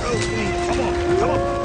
Come on, come on.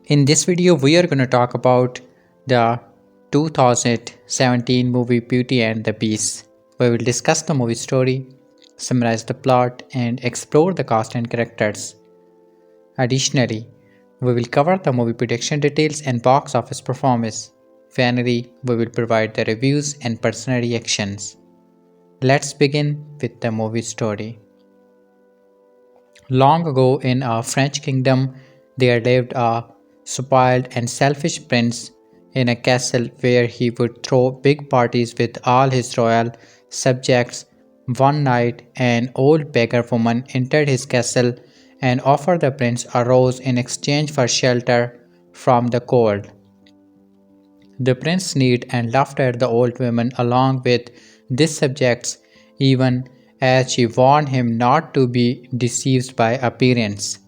In this video, we are going to talk about the 2017 movie Beauty and the Beast. We will discuss the movie story, summarize the plot, and explore the cast and characters. Additionally, We will cover the movie prediction details and box office performance. Finally, we will provide the reviews and personal reactions. Let's begin with the movie story. Long ago in a French kingdom, there lived a spoiled and selfish prince in a castle where he would throw big parties with all his royal subjects. One night, an old beggar woman entered his castle and offered the prince a rose in exchange for shelter from the cold. The prince sneered and laughed at the old woman along with his subjects, even as she warned him not to be deceived by appearance.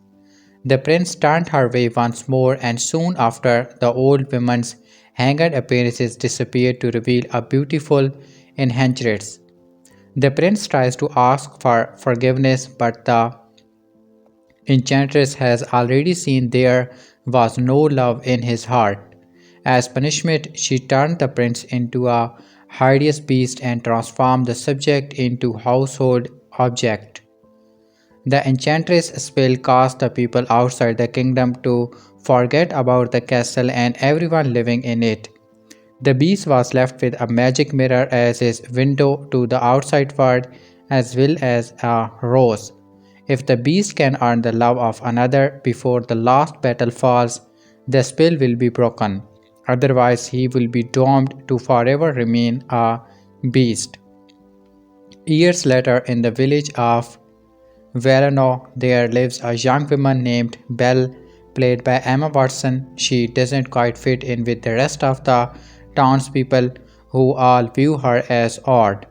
The prince turned her way once more, and soon after, the old woman's haggard appearances disappeared to reveal a beautiful enchantress. The prince tries to ask for forgiveness, but the enchantress has already seen there was no love in his heart. As punishment, she turned the prince into a hideous beast and transformed the subject into household object. The enchantress spell caused the people outside the kingdom to forget about the castle and everyone living in it. The beast was left with a magic mirror as his window to the outside world as well as a rose. If the beast can earn the love of another before the last battle falls, the spell will be broken. Otherwise, he will be doomed to forever remain a beast. Years later, in the village of Verano, there lives a young woman named Belle, played by Emma Watson. She doesn't quite fit in with the rest of the townspeople who all view her as odd.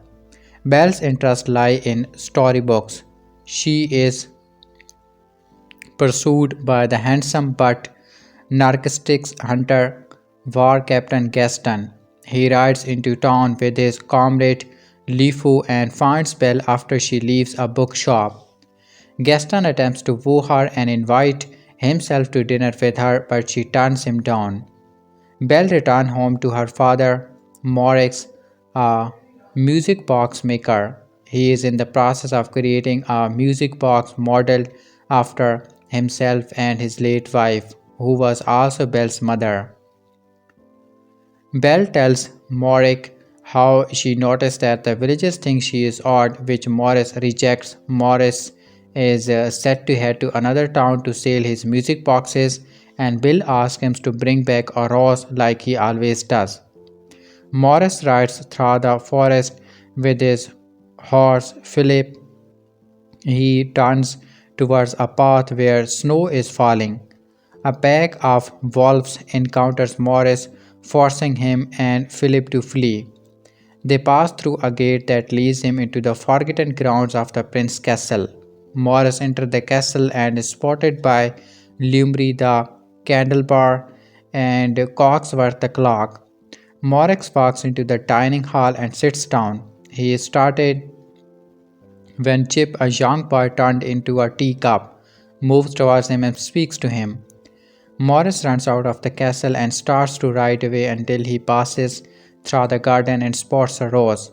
Belle's interests lie in storybooks. She is pursued by the handsome but narcotics hunter war captain Gaston. He rides into town with his comrade Lifu and finds Belle after she leaves a bookshop. Gaston attempts to woo her and invite himself to dinner with her, but she turns him down. Belle returns home to her father, Morix, a music box maker. He is in the process of creating a music box modeled after himself and his late wife, who was also Belle's mother. Belle tells Morix how she noticed that the villagers think she is odd, which Morris rejects. Morris is set to head to another town to sell his music boxes, and Bill asks him to bring back a rose like he always does. Morris rides through the forest with his horse Philip. He turns towards a path where snow is falling. A pack of wolves encounters Morris, forcing him and Philip to flee. They pass through a gate that leads him into the forgotten grounds of the prince's castle. Morris enters the castle and is spotted by Lumry the candlebar and Cogsworth the clock. Morris walks into the dining hall and sits down. He is started when Chip, a young boy turned into a teacup, moves towards him and speaks to him. Morris runs out of the castle and starts to ride away until he passes through the garden and spots a rose.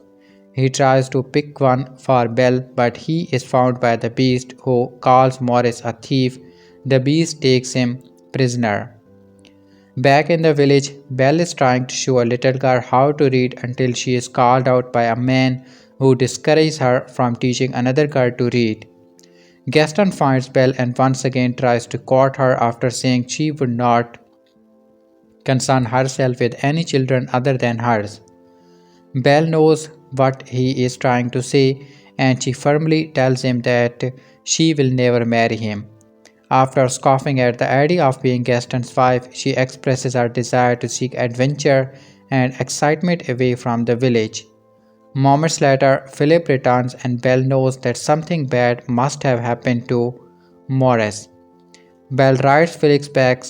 He tries to pick one for Belle, but he is found by the beast, who calls Morris a thief. The beast takes him prisoner. Back in the village, Belle is trying to show a little girl how to read until she is called out by a man who discourages her from teaching another girl to read. Gaston finds Belle and once again tries to court her after saying she would not concern herself with any children other than hers. Belle knows what he is trying to say, and she firmly tells him that she will never marry him. After scoffing at the idea of being Gaston's wife, she expresses her desire to seek adventure and excitement away from the village. Moments later, Philip returns and Belle knows that something bad must have happened to Morris. Belle rides Philip back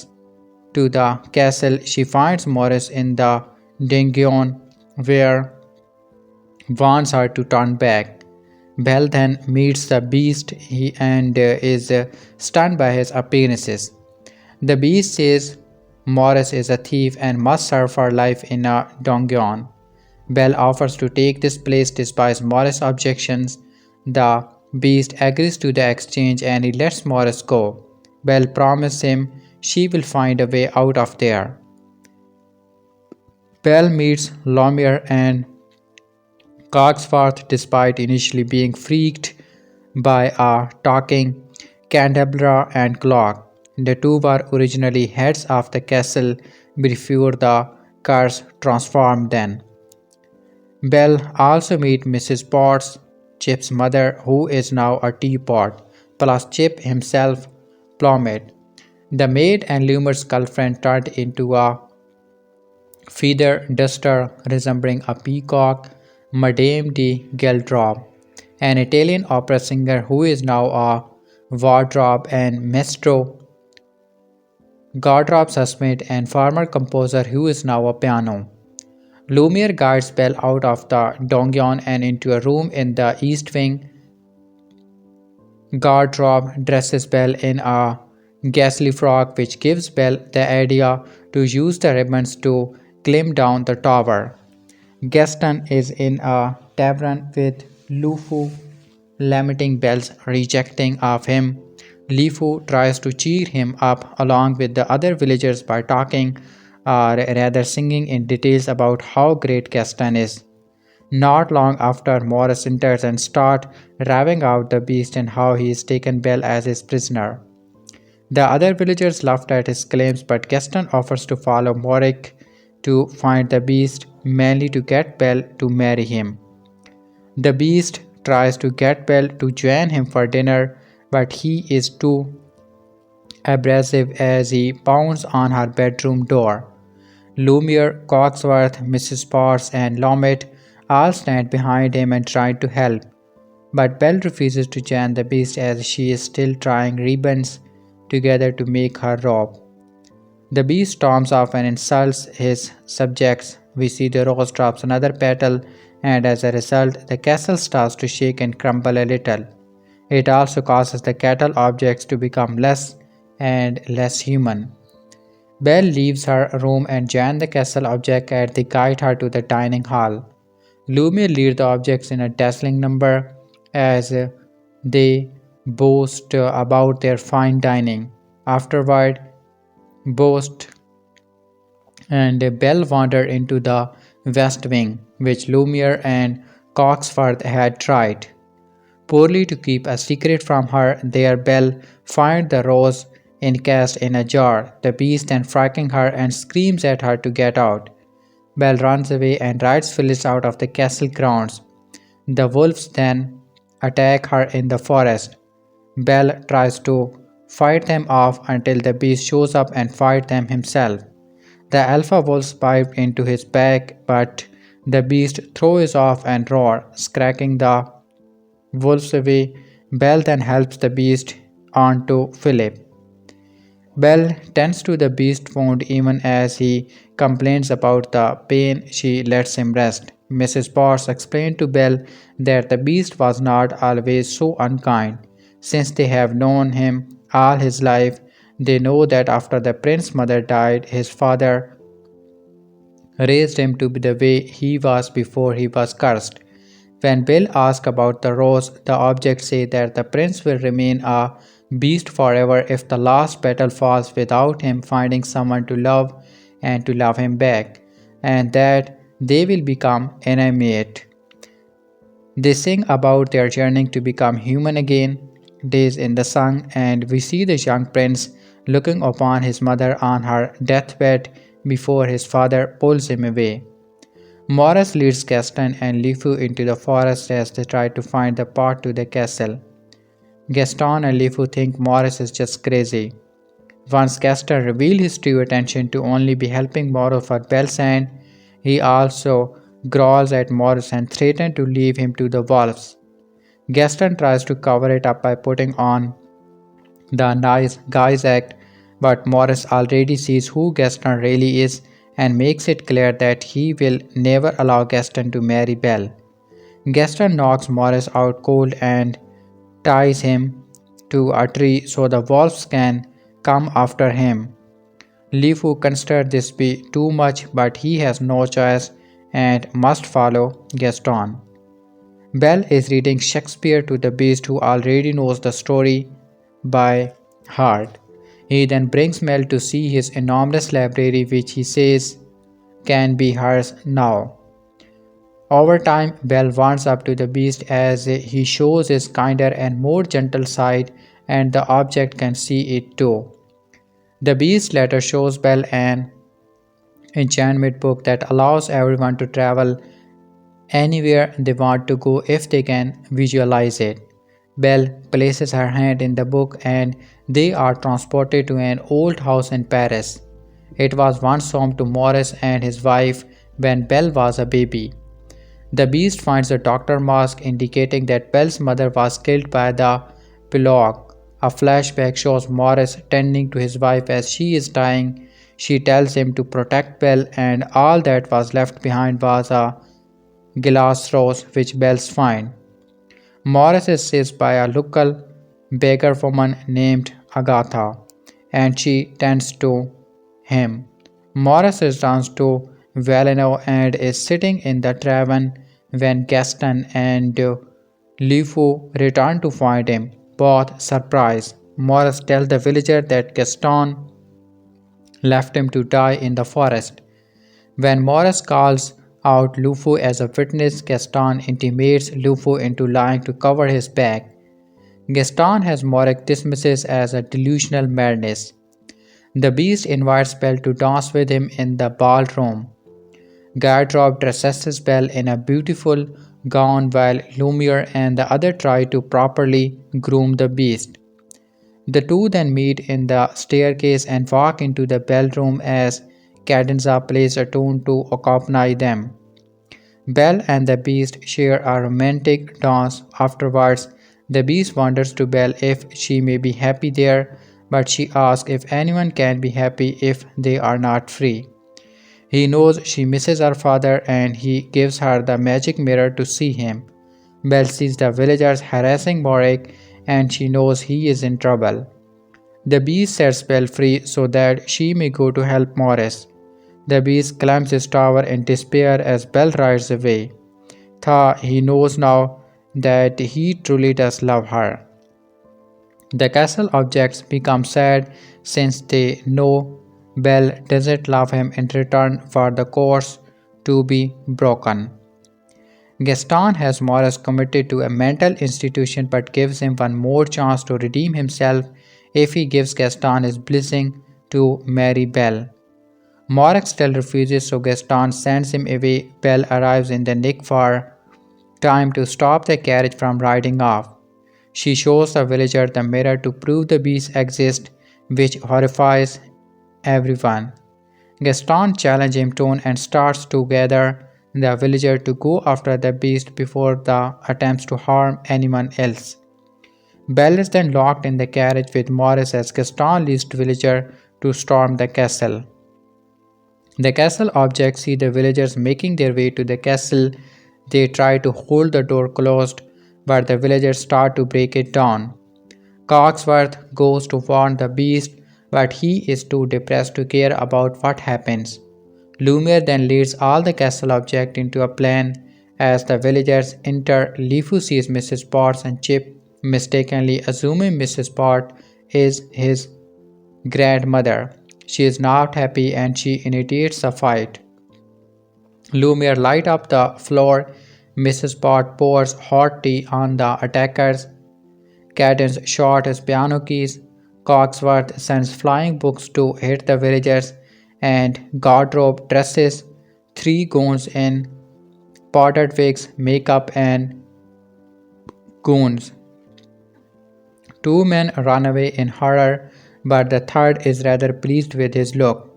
to the castle. She finds Morris in the dungeon where warns her to turn back. Belle then meets the beast and is stunned by his appearances. The beast says Morris is a thief and must serve for life in a dungeon. Belle offers to take this place despite Morris' objections. The beast agrees to the exchange and he lets Morris go. Belle promises him she will find a way out of there. Belle meets Lumiere and Cogsworth despite initially being freaked by a talking candelabra and clock. The two were originally heads of the castle before the curse transformed them. Belle also meets Mrs. Potts, Chip's mother, who is now a teapot, plus Chip himself, Plummet. The maid and Lumier's girlfriend turned into a feather duster resembling a peacock, Madame de Geldrop, an Italian opera singer who is now a wardrobe and maestro, Gardrop's husband, and former composer who is now a piano. Lumiere guides Belle out of the donjon and into a room in the east wing. Gardrop dresses Belle in a ghastly frock, which gives Belle the idea to use the ribbons to climb down the tower. Gaston is in a tavern with Lufu, lamenting Belle's rejecting of him. Lifu tries to cheer him up along with the other villagers by talking, or rather singing in details about how great Gaston is. Not long after, Morris enters and starts raving out the beast and how he has taken Belle as his prisoner. The other villagers laughed at his claims, but Gaston offers to follow Morik to find the beast, mainly to get Belle to marry him. The beast tries to get Belle to join him for dinner, but he is too abrasive as he pounds on her bedroom door. Lumiere, Cogsworth, Mrs. Potts, and Lomet all stand behind him and try to help, but Belle refuses to join the beast as she is still tying ribbons together to make her robe. The beast storms off and insults his subjects. We see the rose drops another petal, and as a result, the castle starts to shake and crumble a little. It also causes the cattle objects to become less and less human. Belle leaves her room and joins the castle object as they guide her to the dining hall. Lumiere leads the objects in a dazzling number as they boast about their fine dining. Afterward, boast and Belle wander into the west wing, which Lumiere and Coxworth had tried poorly to keep a secret from her. There, Belle finds the rose encased in a jar. The beast then frightens her and screams at her to get out. Belle runs away and rides Phyllis out of the castle grounds. The wolves then attack her in the forest. Belle tries to fight them off until the beast shows up and fights them himself. The alpha wolves bite into his back, but the beast throws off and roars, cracking the wolves away. Belle then helps the beast onto Philip. Belle tends to the beast's wound even as he complains about the pain. She lets him rest. Mrs. Potts explained to Belle that the beast was not always so unkind. Since they have known him all his life, they know that after the prince's mother died, his father raised him to be the way he was before he was cursed. When Bill asks about the rose, the objects say that the prince will remain a beast forever if the last battle falls without him finding someone to love and to love him back, and that they will become animate. They sing about their journey to become human again, days in the sun, and we see the young prince looking upon his mother on her deathbed before his father pulls him away. Morris leads Gaston and Lifu into the forest as they try to find the path to the castle. Gaston and Lifu think Morris is just crazy. Once Gaston reveals his true intention to only be helping Morris for Belle's hand, he also growls at Morris and threatens to leave him to the wolves. Gaston tries to cover it up by putting on the nice guys act, but Morris already sees who Gaston really is and makes it clear that he will never allow Gaston to marry Belle. Gaston knocks Morris out cold and ties him to a tree so the wolves can come after him. Lifu considers this be too much, but he has no choice and must follow Gaston. Belle is reading Shakespeare to the beast who already knows the story by heart. He then brings Mel to see his enormous library, which he says can be hers now. Over time, Belle warms up to the beast as he shows his kinder and more gentle side, and the object can see it too. The beast later shows Belle an enchantment book that allows everyone to travel anywhere they want to go if they can visualize it. Belle places her hand in the book and they are transported to an old house in Paris. It was once home to Maurice and his wife when Belle was a baby. The beast finds a doctor mask indicating that Belle's mother was killed by the Pilogue. A flashback shows Maurice tending to his wife as she is dying. She tells him to protect Belle, and all that was left behind was a glass rose which Belle's find. Maurice is seized by a local beggar woman named Agatha, and she tends to him. Maurice returns to Valeno and is sitting in the tavern when Gaston and Lifu return to find him, both surprised. Maurice tells the villager that Gaston left him to die in the forest. When Maurice calls out Lufu as a witness, Gaston intimates Lufu into lying to cover his back. Gaston has Maurice dismisses as a delusional madness. The beast invites Belle to dance with him in the ballroom. Gardrop dresses Belle in a beautiful gown while Lumiere and the other try to properly groom the beast. The two then meet in the staircase and walk into the ballroom as Cadenza plays a tune to accompany them. Belle and the beast share a romantic dance. Afterwards, the beast wonders to Belle if she may be happy there, but she asks if anyone can be happy if they are not free. He knows she misses her father and he gives her the magic mirror to see him. Belle sees the villagers harassing Morik and she knows he is in trouble. The beast sets Belle free so that she may go to help Morris. The beast climbs his tower in despair as Belle rides away. He knows now that he truly does love her. The castle objects become sad since they know Belle doesn't love him in return for the course to be broken. Gaston has Morris committed to a mental institution but gives him one more chance to redeem himself if he gives Gaston his blessing to marry Belle. Morris still refuses, so Gaston sends him away. Belle arrives in the nick for time to stop the carriage from riding off. She shows the villager the mirror to prove the beast exists, which horrifies everyone. Gaston challenges him to and starts to gather the villager to go after the beast before the attempts to harm anyone else. Belle is then locked in the carriage with Morris as Gaston leads the villager to storm the castle. The castle objects see the villagers making their way to the castle. They try to hold the door closed, but the villagers start to break it down. Cogsworth goes to warn the beast, but he is too depressed to care about what happens. Lumiere then leads all the castle objects into a plan. As the villagers enter, Lifu sees Mrs. Potts and Chip, mistakenly assuming Mrs. Potts is his grandmother. She is not happy and she initiates a fight. Lumiere lights up the floor. Mrs. Potts pours hot tea on the attackers. Cadence shot his piano keys. Cogsworth sends flying books to hit the villagers, and Gardrobe dresses three goons in powdered wigs, makeup, and goons. Two men run away in horror, but the third is rather pleased with his look.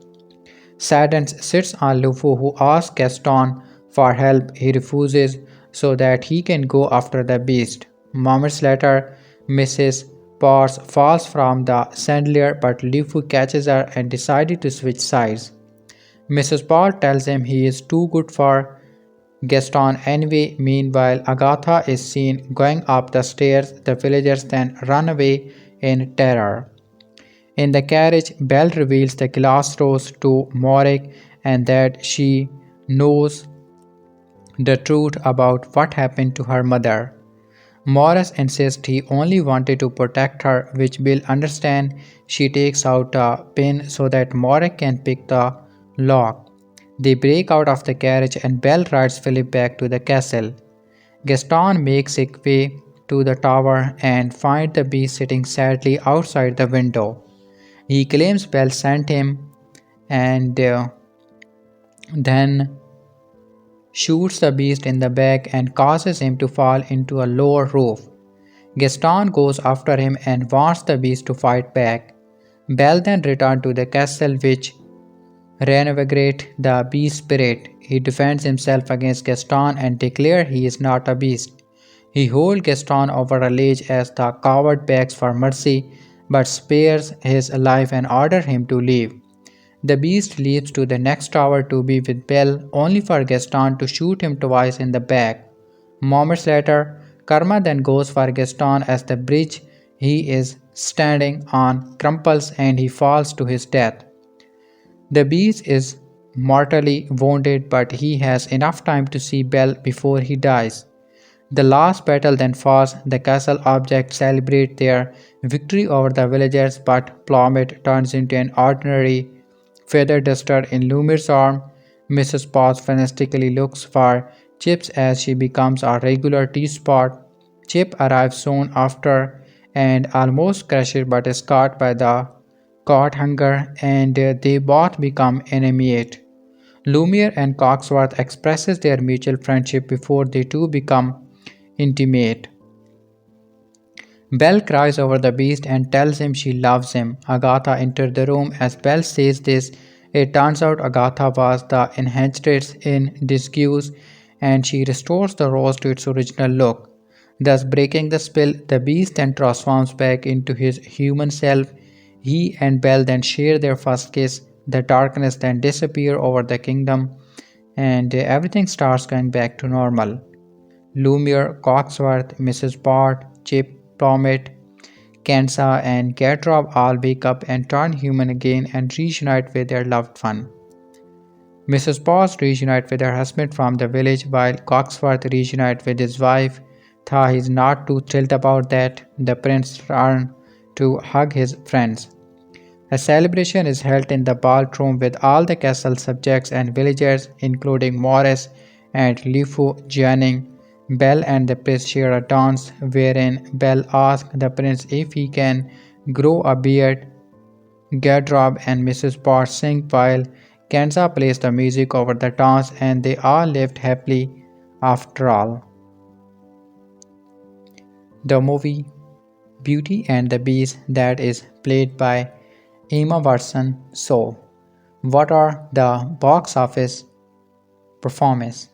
Sadens sits on Lufu, who asks Gaston for help. He refuses so that he can go after the beast. Moments later, Mrs. Potts falls from the chandelier, but Lufu catches her and decides to switch sides. Mrs. Potts tells him he is too good for Gaston anyway. Meanwhile, Agatha is seen going up the stairs. The villagers then run away in terror. In the carriage, Belle reveals the glass rose to Morik and that she knows the truth about what happened to her mother. Morris insists he only wanted to protect her, which Bill understands. She takes out a pin so that Morris can pick the lock. They break out of the carriage and Belle rides Philip back to the castle. Gaston makes his way to the tower and finds the beast sitting sadly outside the window. He claims Belle sent him and then shoots the beast in the back and causes him to fall into a lower roof. Gaston goes after him and wants the beast to fight back. Belle then returns to the castle which reinvigorates the beast spirit. He defends himself against Gaston and declares he is not a beast. He holds Gaston over a ledge as the coward begs for mercy but spares his life and orders him to leave. The beast leaps to the next tower to be with Belle, only for Gaston to shoot him twice in the back. Moments later, Karma then goes for Gaston as the bridge he is standing on crumples and he falls to his death. The beast is mortally wounded, but he has enough time to see Belle before he dies. The last battle then falls. The castle objects celebrate their victory over the villagers, but Plummet turns into an ordinary feather duster in Lumiere's arm. Mrs. Potts frantically looks for Chips as she becomes a regular tea spot. Chip arrives soon after and almost crushed but is caught by the caught hunger and they both become enemies. Lumiere and Cogsworth expresses their mutual friendship before they two become intimate. Belle cries over the beast and tells him she loves him. Agatha enters the room. As Belle says this, it turns out Agatha was the enchantress in disguise and she restores the rose to its original look. Thus breaking the spell, the beast then transforms back into his human self. He and Belle then share their first kiss. The darkness then disappears over the kingdom and everything starts going back to normal. Lumiere, Cogsworth, Mrs. Bart, Chip, Plummet, Kansa, and Gatrob all wake up and turn human again and reunite with their loved one. Mrs. Bart reunites with her husband from the village while Cogsworth reunites with his wife. Though he is not too thrilled about that, the prince turns to hug his friends. A celebration is held in the ballroom with all the castle subjects and villagers, including Morris and Lifu, joining. Belle and the prince share a dance wherein Belle asks the prince if he can grow a beard. Gardrob and Mrs. Potts sing while Kansa plays the music over the dance and they all lived happily after all. The movie Beauty and the Beast that is played by Emma Watson. So, what are the box office performance?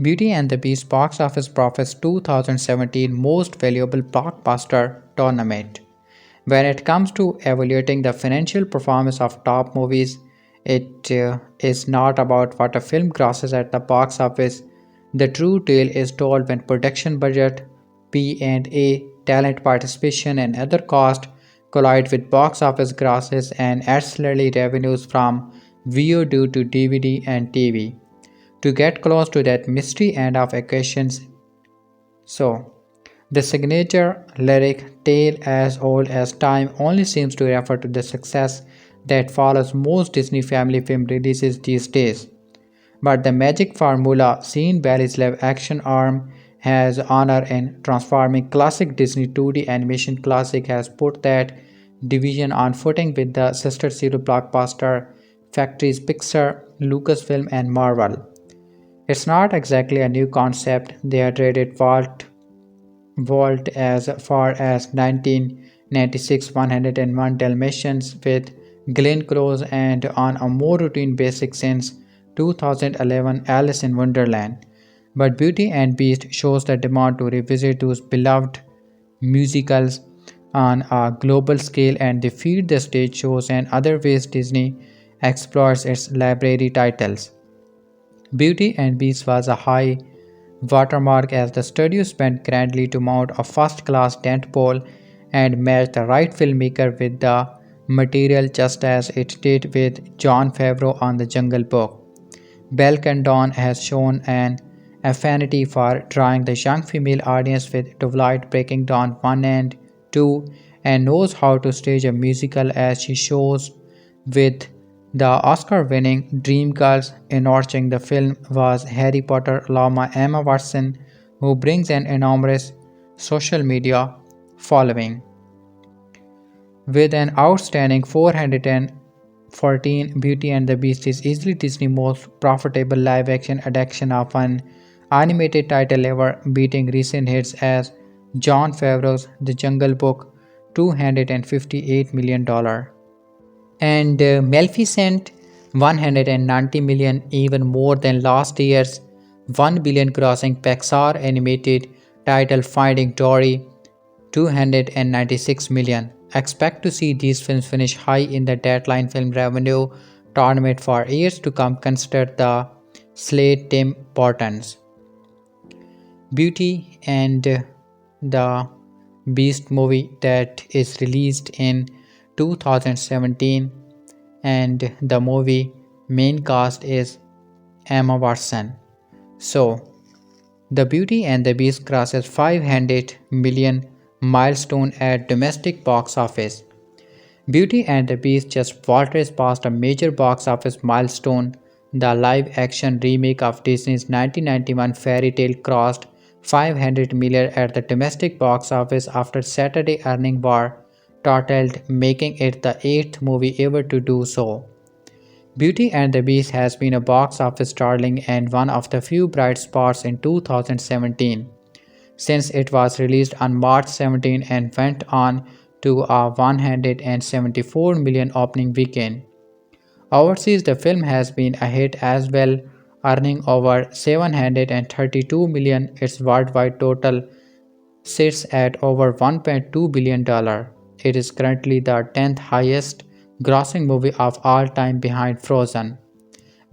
Beauty and the Beast box office profits 2017 Most Valuable Blockbuster Tournament. When it comes to evaluating the financial performance of top movies, it is not about what a film grosses at the box office. The true tale is told when production budget, P&A, talent participation, and other costs collide with box office grosses and ancillary revenues from VOD to DVD and TV. To get close to that mystery end of equations, so the signature lyric "Tale as old as time" only seems to refer to the success that follows most Disney family film releases these days. But the magic formula seen Bally's live action arm has honor in transforming classic Disney 2D animation classic has put that division on footing with the sister zero blockbuster factories Pixar, Lucasfilm and Marvel. It's not exactly a new concept. They had traded Vault as far as 1996 101 Dalmatians with Glenn Close and on a more routine basis since 2011 Alice in Wonderland. But Beauty and Beast shows the demand to revisit those beloved musicals on a global scale and they feed the stage shows and other ways Disney explores its library titles. Beauty and Beast was a high watermark as the studio spent grandly to mount a first-class tentpole and match the right filmmaker with the material just as it did with Jon Favreau on The Jungle Book. Bill Condon has shown an affinity for drawing the young female audience with Twilight breaking down 1 and 2 and knows how to stage a musical as she shows with the Oscar-winning Dreamgirls. Endorsing the film was Harry Potter alumna Emma Watson, who brings an enormous social media following. With an outstanding 414, Beauty and the Beast is easily Disney's most profitable live-action adaptation of an animated title ever, beating recent hits as Jon Favreau's The Jungle Book $258 million and Maleficent 190 million, even more than last year's 1 billion grossing Pixar animated title Finding Dory 296 million. Expect to see these films finish high in the Deadline Film Revenue tournament for years to come. Consider the slate Tim Burton's Beauty and the Beast movie that is released in 2017, and the movie main cast is Emma Watson. So, The Beauty and the Beast crosses 500 million milestone at domestic box office. Beauty and the Beast just vaulted past a major box office milestone. The live-action remake of Disney's 1991 fairy tale crossed 500 million at the domestic box office after Saturday earning war totaled, making it the eighth movie ever to do so. Beauty and the Beast has been a box office darling and one of the few bright spots in 2017, since it was released on March 17 and went on to a 174 million opening weekend. Overseas, the film has been a hit as well, earning over 732 million. Its worldwide total sits at over $1.2 billion. It is currently the 10th highest grossing movie of all time behind Frozen.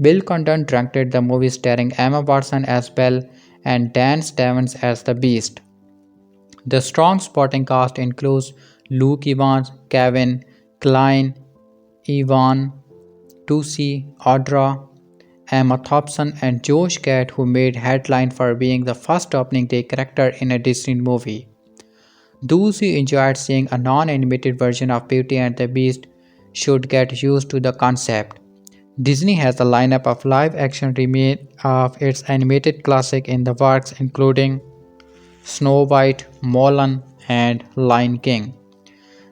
Bill Condon directed the movie starring Emma Watson as Belle and Dan Stevens as the Beast. The strong supporting cast includes Luke Evans, Kevin Kline, Ivan Tucci, Audra, Emma Thompson, and Josh Gad, who made headline for being the first opening day character in a Disney movie. Those who enjoyed seeing a non-animated version of Beauty and the Beast should get used to the concept. Disney has a lineup of live-action remake of its animated classic in the works, including Snow White, Mulan, and Lion King.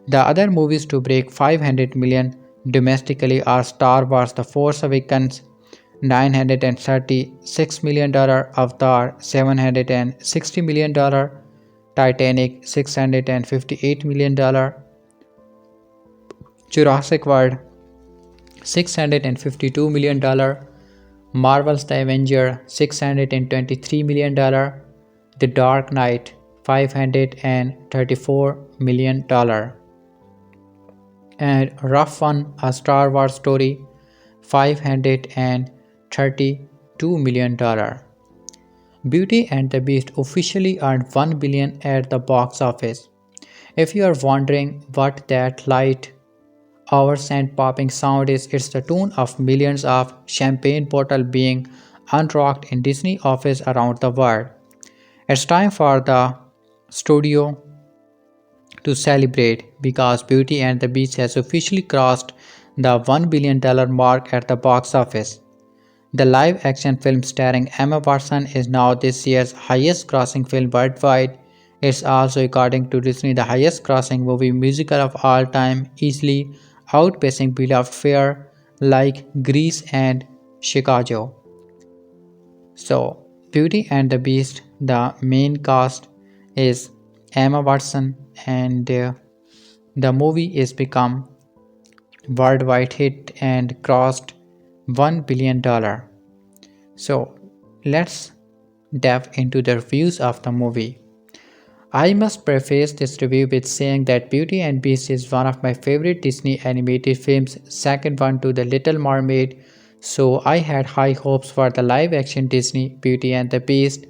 The other movies to break 500 million domestically are Star Wars The Force Awakens $936 million, Avatar $760 million, Titanic $658 million, Jurassic World $652 million, Marvel's The Avenger $623 million, The Dark Knight $534 million, and Rough One, A Star Wars Story $532 million. Beauty and the Beast officially earned 1 billion at the box office. If you are wondering what that light our scent popping sound is, it's the tune of millions of champagne bottles being unrocked in Disney offices around the world. It's time for the studio to celebrate because Beauty and the Beast has officially crossed the $1 billion mark at the box office. The live-action film starring Emma Watson is now this year's highest-grossing film worldwide. It's also, according to Disney, the highest-grossing movie musical of all time, easily outpacing beloved fare like Grease and Chicago. So, Beauty and the Beast, the main cast is Emma Watson, and the movie is become worldwide hit and crossed $1 billion. So let's dive into the reviews of the movie. I must preface this review with saying that Beauty and Beast is one of my favorite Disney animated films, second one to The Little Mermaid, so I had high hopes for the live action Disney Beauty and the Beast.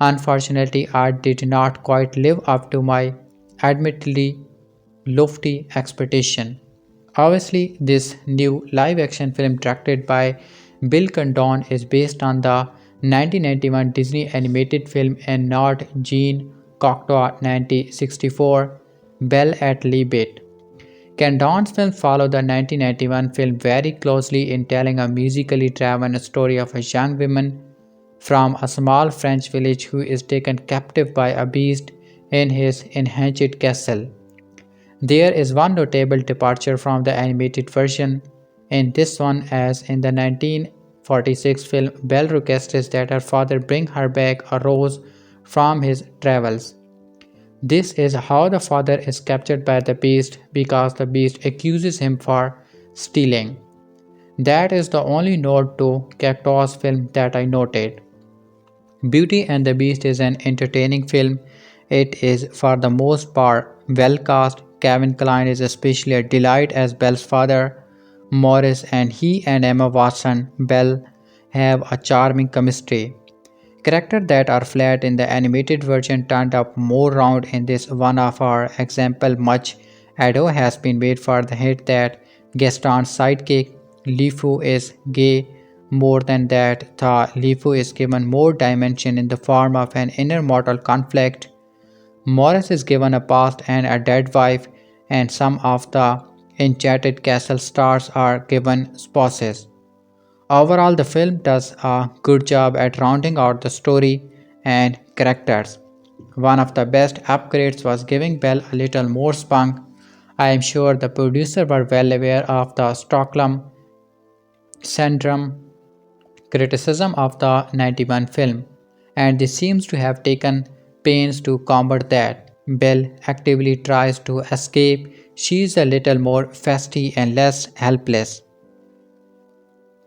Unfortunately, art did not quite live up to my admittedly lofty expectation. Obviously, this new live action film directed by Bill Condon is based on the 1991 Disney animated film and not Jean Cocteau 1964, Belle at Libet. Condon's films follow the 1991 film very closely in telling a musically driven story of a young woman from a small French village who is taken captive by a beast in his enchanted castle. There is one notable departure from the animated version in this one, as in the 1946 film Belle requests that her father bring her back a rose from his travels. This is how the father is captured by the beast because the beast accuses him for stealing. That is the only note to Cactu's film that I noted. Beauty and the Beast is an entertaining film. It is for the most part well cast. Kevin Kline is especially a delight as Belle's father, Morris, and he and Emma Watson, Belle, have a charming chemistry. Characters that are flat in the animated version turned up more round in this one of our example. Much ado has been made for the hit that Gaston's sidekick Lifu is gay. More than that, the Lifu is given more dimension in the form of an inner mortal conflict. Morris is given a past and a dead wife, and some of the enchanted castle stars are given spouses. Overall, the film does a good job at rounding out the story and characters. One of the best upgrades was giving Belle a little more spunk. I am sure the producers were well aware of the Stockholm syndrome criticism of the 91 film, and they seems to have taken pains to combat that. Belle actively tries to escape. She is a little more feisty and less helpless.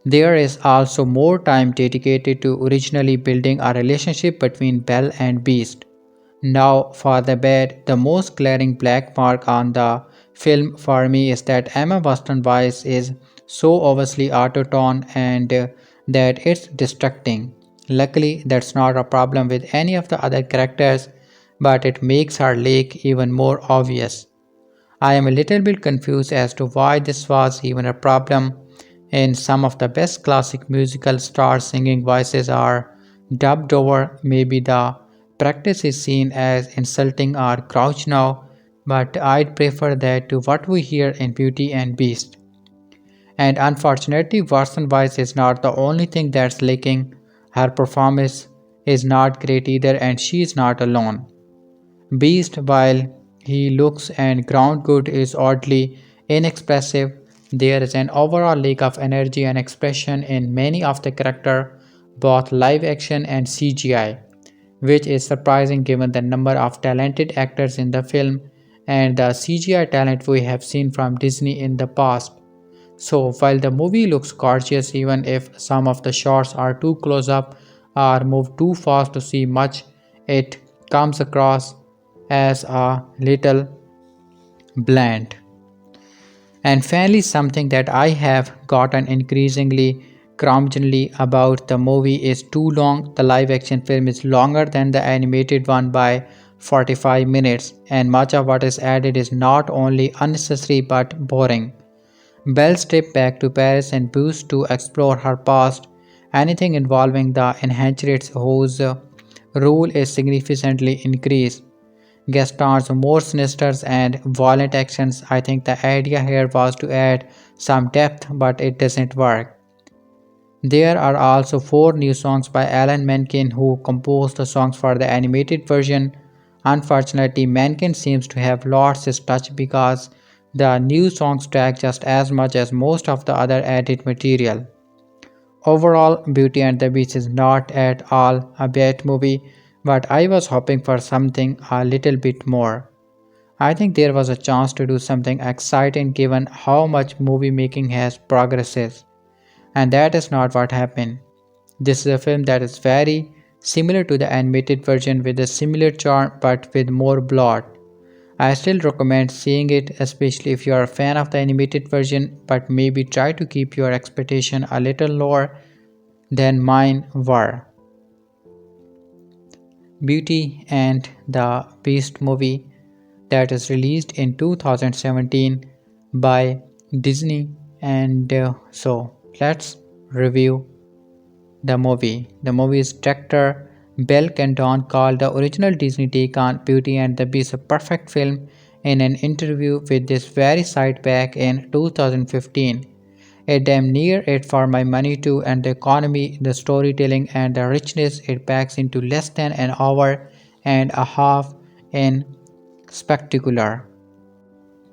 There is also more time dedicated to originally building a relationship between Belle and Beast. Now, for the bad, the most glaring black mark on the film for me is that Emma Watson's voice is so obviously auto-tone and that it's distracting. Luckily, that's not a problem with any of the other characters, but it makes her leak even more obvious. I am a little bit confused as to why this was even a problem. In some of the best classic musical stars singing voices are dubbed over. Maybe the practice is seen as insulting or grouch now, but I'd prefer that to what we hear in Beauty and Beast. And unfortunately, Watson's voice is not the only thing that's lacking. Her performance is not great either, and she is not alone. Beast, while he looks and ground good, is oddly inexpressive. There is an overall lack of energy and expression in many of the characters, both live action and CGI, which is surprising given the number of talented actors in the film and the CGI talent we have seen from Disney in the past. So while the movie looks gorgeous, even if some of the shots are too close up or move too fast to see much, it comes across as a little bland. And finally, something that I have gotten increasingly curmudgeonly about the movie is too long. The live action film is longer than the animated one by 45 minutes, and much of what is added is not only unnecessary but boring. Belle's trip back to Paris and Boost to explore her past, anything involving the Enchantress whose rule is significantly increased. Gaston's more sinister and violent actions. I think the idea here was to add some depth, but it doesn't work. There are also four new songs by Alan Menken, who composed the songs for the animated version. Unfortunately, Menken seems to have lost his touch because the new songs track just as much as most of the other added material. Overall, Beauty and the Beast is not at all a bad movie, but I was hoping for something a little bit more. I think there was a chance to do something exciting given how much movie making has progresses, and that is not what happened. This is a film that is very similar to the animated version with a similar charm but with more blood. I still recommend seeing it, especially if you are a fan of the animated version, but maybe try to keep your expectation a little lower than mine were. Beauty and the Beast movie that is released in 2017 by Disney, and so let's review The movie's director Bill Condon called the original Disney take on Beauty and the Beast a perfect film in an interview with this very site back in 2015. It damn near it for my money too, and the economy, the storytelling, and the richness it packs into less than an hour and a half in spectacular.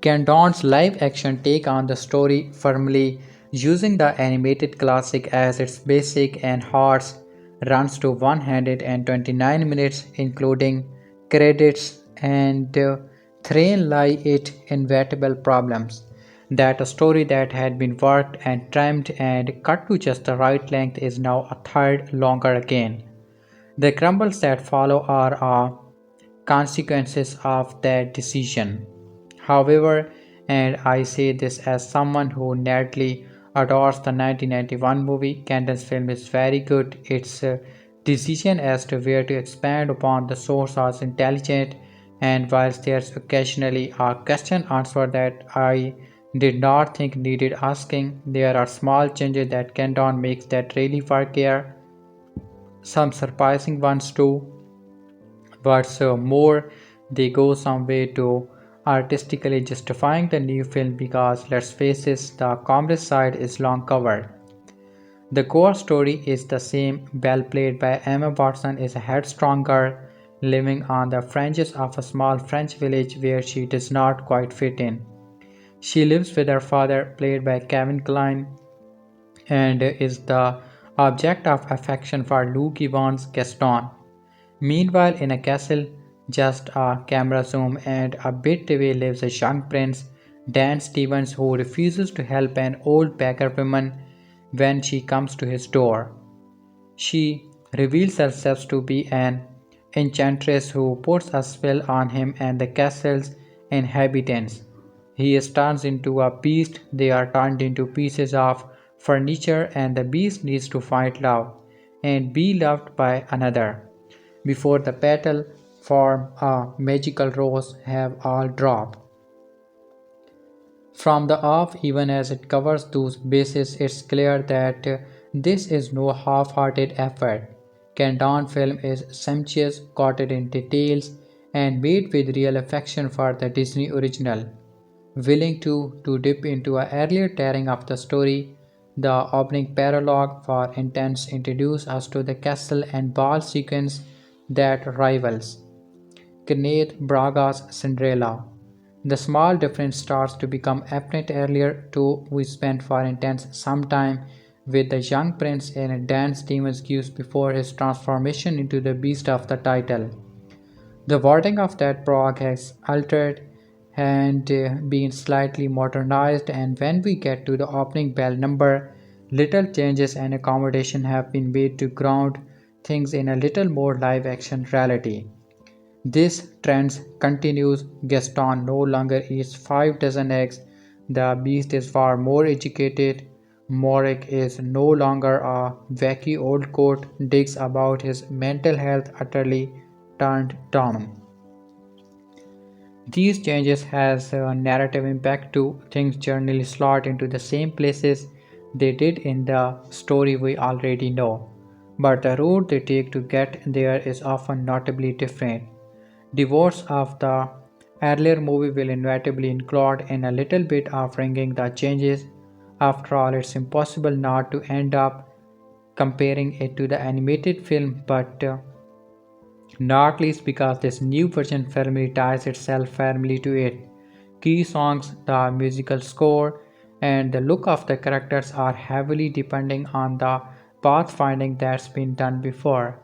Condon's live-action take on the story firmly using the animated classic as its basic and hearts runs to 129 minutes including credits and therein lie its inevitable problems. That a story that had been worked and trimmed and cut to just the right length is now a third longer again. The crumbles that follow are consequences of that decision. However, and I say this as someone who nerdly adores the 1991 movie, Condon's film is very good. Its decision as to where to expand upon the source was intelligent, and whilst there's occasionally a question answer that I did not think needed asking, there are small changes that Condon makes that really work here, some surprising ones too, but more they go some way to artistically justifying the new film because let's face it, the comedy side is long covered. The core story is the same. Belle, played by Emma Watson, is a headstrong girl living on the fringes of a small French village where she does not quite fit in. She lives with her father, played by Kevin Kline, and is the object of affection for Luke Evans' Gaston. Meanwhile, in a castle just a camera zoom and a bit away lives a young prince, Dan Stevens, who refuses to help an old beggar woman when she comes to his door. She reveals herself to be an enchantress who puts a spell on him and the castle's inhabitants. He is turned into a beast, they are turned into pieces of furniture, and the beast needs to find love and be loved by another before the petal form a magical rose have all dropped. From the off, even as it covers those bases, it's clear that this is no half-hearted effort. Candon film is sumptuous, coated in details, and made with real affection for the Disney original. Willing to dip into an earlier tearing of the story, the opening prologue, for instance, introduce us to the castle and ball sequence that rivals Kenneth Braga's Cinderella. The small difference starts to become apparent earlier too. We spent for instance some time with the young prince in Dan Stevens' cues before his transformation into the beast of the title. The wording of that prog has altered and been slightly modernized, and when we get to the opening bell number, little changes and accommodation have been made to ground things in a little more live action reality. This trend continues. Gaston no longer eats 5 dozen eggs. The beast is far more educated. Morik is no longer a wacky old coat, digs about his mental health utterly turned down. These changes has a narrative impact too. Things generally slot into the same places they did in the story we already know. But the route they take to get there is often notably different. Divorce of the earlier movie will inevitably include in a little bit of ringing the changes. After all, it's impossible not to end up comparing it to the animated film, but not least because this new version firmly ties itself firmly to it. Key songs, the musical score, and the look of the characters are heavily depending on the pathfinding that's been done before.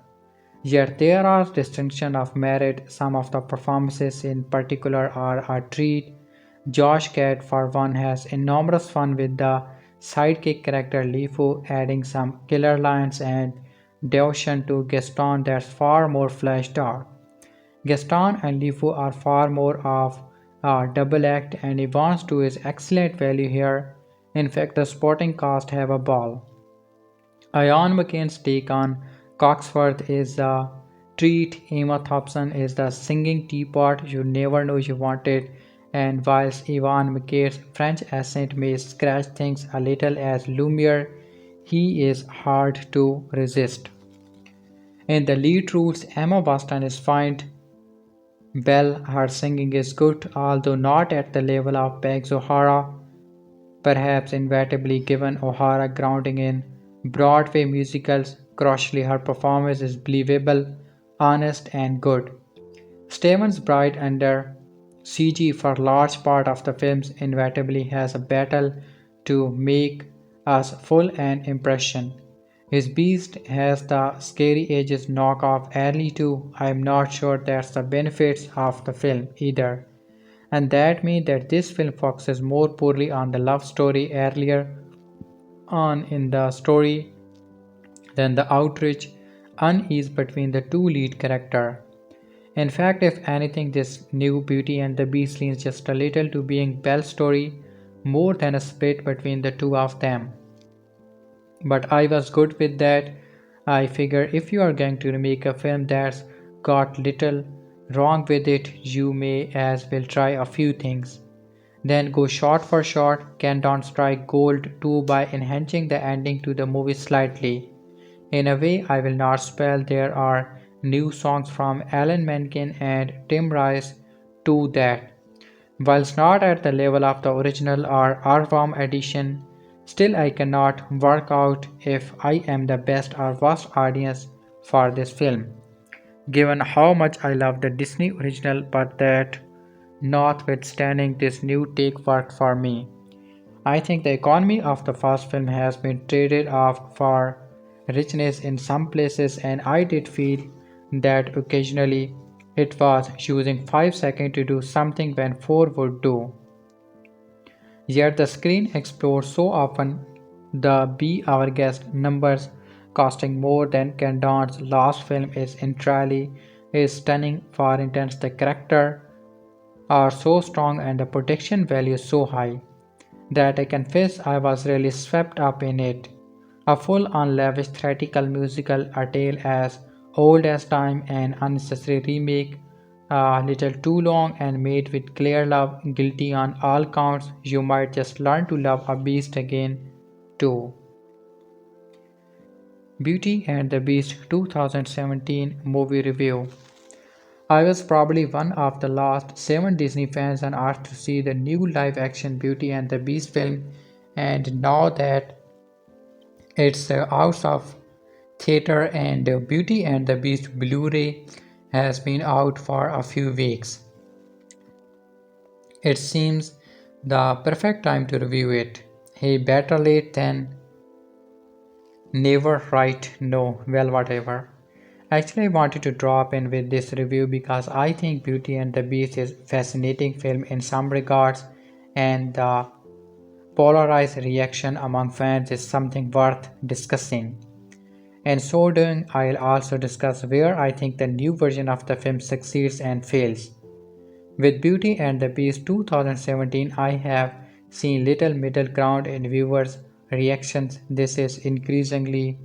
Yet there are distinctions of merit. Some of the performances in particular are a treat. Josh Gad, for one, has enormous fun with the sidekick character Lifu, adding some killer lines and devotion to Gaston that's far more fleshed out. Gaston and Lifu are far more of a double act, and Evans too is excellent value here. In fact, the supporting cast have a ball. Ian McCain's take on Coxworth is a treat. Emma Thompson is the singing teapot you never know you wanted, and whilst Ivan McCain's French accent may scratch things a little as Lumiere, He is hard to resist. In the lead roles, Emma Watson is fine. Belle, her singing is good, although not at the level of Beg's O'Hara, perhaps inevitably given O'Hara grounding in Broadway musicals. Crucially, her performance is believable, honest, and good. Stevens' bride under CG for large part of the films inevitably has a battle to make us full an impression. His beast has the scary ages knock off early too. I am not sure that's the benefits of the film either. And that means that this film focuses more poorly on the love story earlier on in the story than the outreach unease between the two lead characters. In fact, if anything, this new Beauty and the Beast leans just a little to being Belle's story more than a split between the two of them. But I was good with that. I figure if you are going to remake a film that's got little wrong with it, you may as well try a few things. Then go shot for shot, Condon strike gold too by enhancing the ending to the movie slightly. In a way, I will not spell there are new songs from Alan Menken and Tim Rice to that. Whilst not at the level of the original or Arvam edition, still I cannot work out if I am the best or worst audience for this film, given how much I love the Disney original, but that notwithstanding this new take worked for me. I think the economy of the first film has been traded off for richness in some places, and I did feel that occasionally it was using 5 seconds to do something when 4 would do. Yet the screen explores so often the Be Our Guest numbers costing more than Condon's last film is stunning for instance the character are so strong and the protection value so high that I confess I was really swept up in it. A full unlavished theatrical musical, a tale as old as time, an unnecessary remake, a little too long and made with clear love, guilty on all counts. You might just learn to love a beast again, too. Beauty and the Beast 2017 movie review. I was probably one of the last 7 Disney fans on earth to see the new live action Beauty and the Beast film, and now that it's out of theater and Beauty and the Beast Blu ray has been out for a few weeks, it seems the perfect time to review it. Hey, better late than never, right? No, well, whatever. Actually, I wanted to drop in with this review because I think Beauty and the Beast is a fascinating film in some regards, and the polarized reaction among fans is something worth discussing. In so doing, I'll also discuss where I think the new version of the film succeeds and fails. With Beauty and the Beast 2017, I have seen little middle ground in viewers' reactions. This is increasingly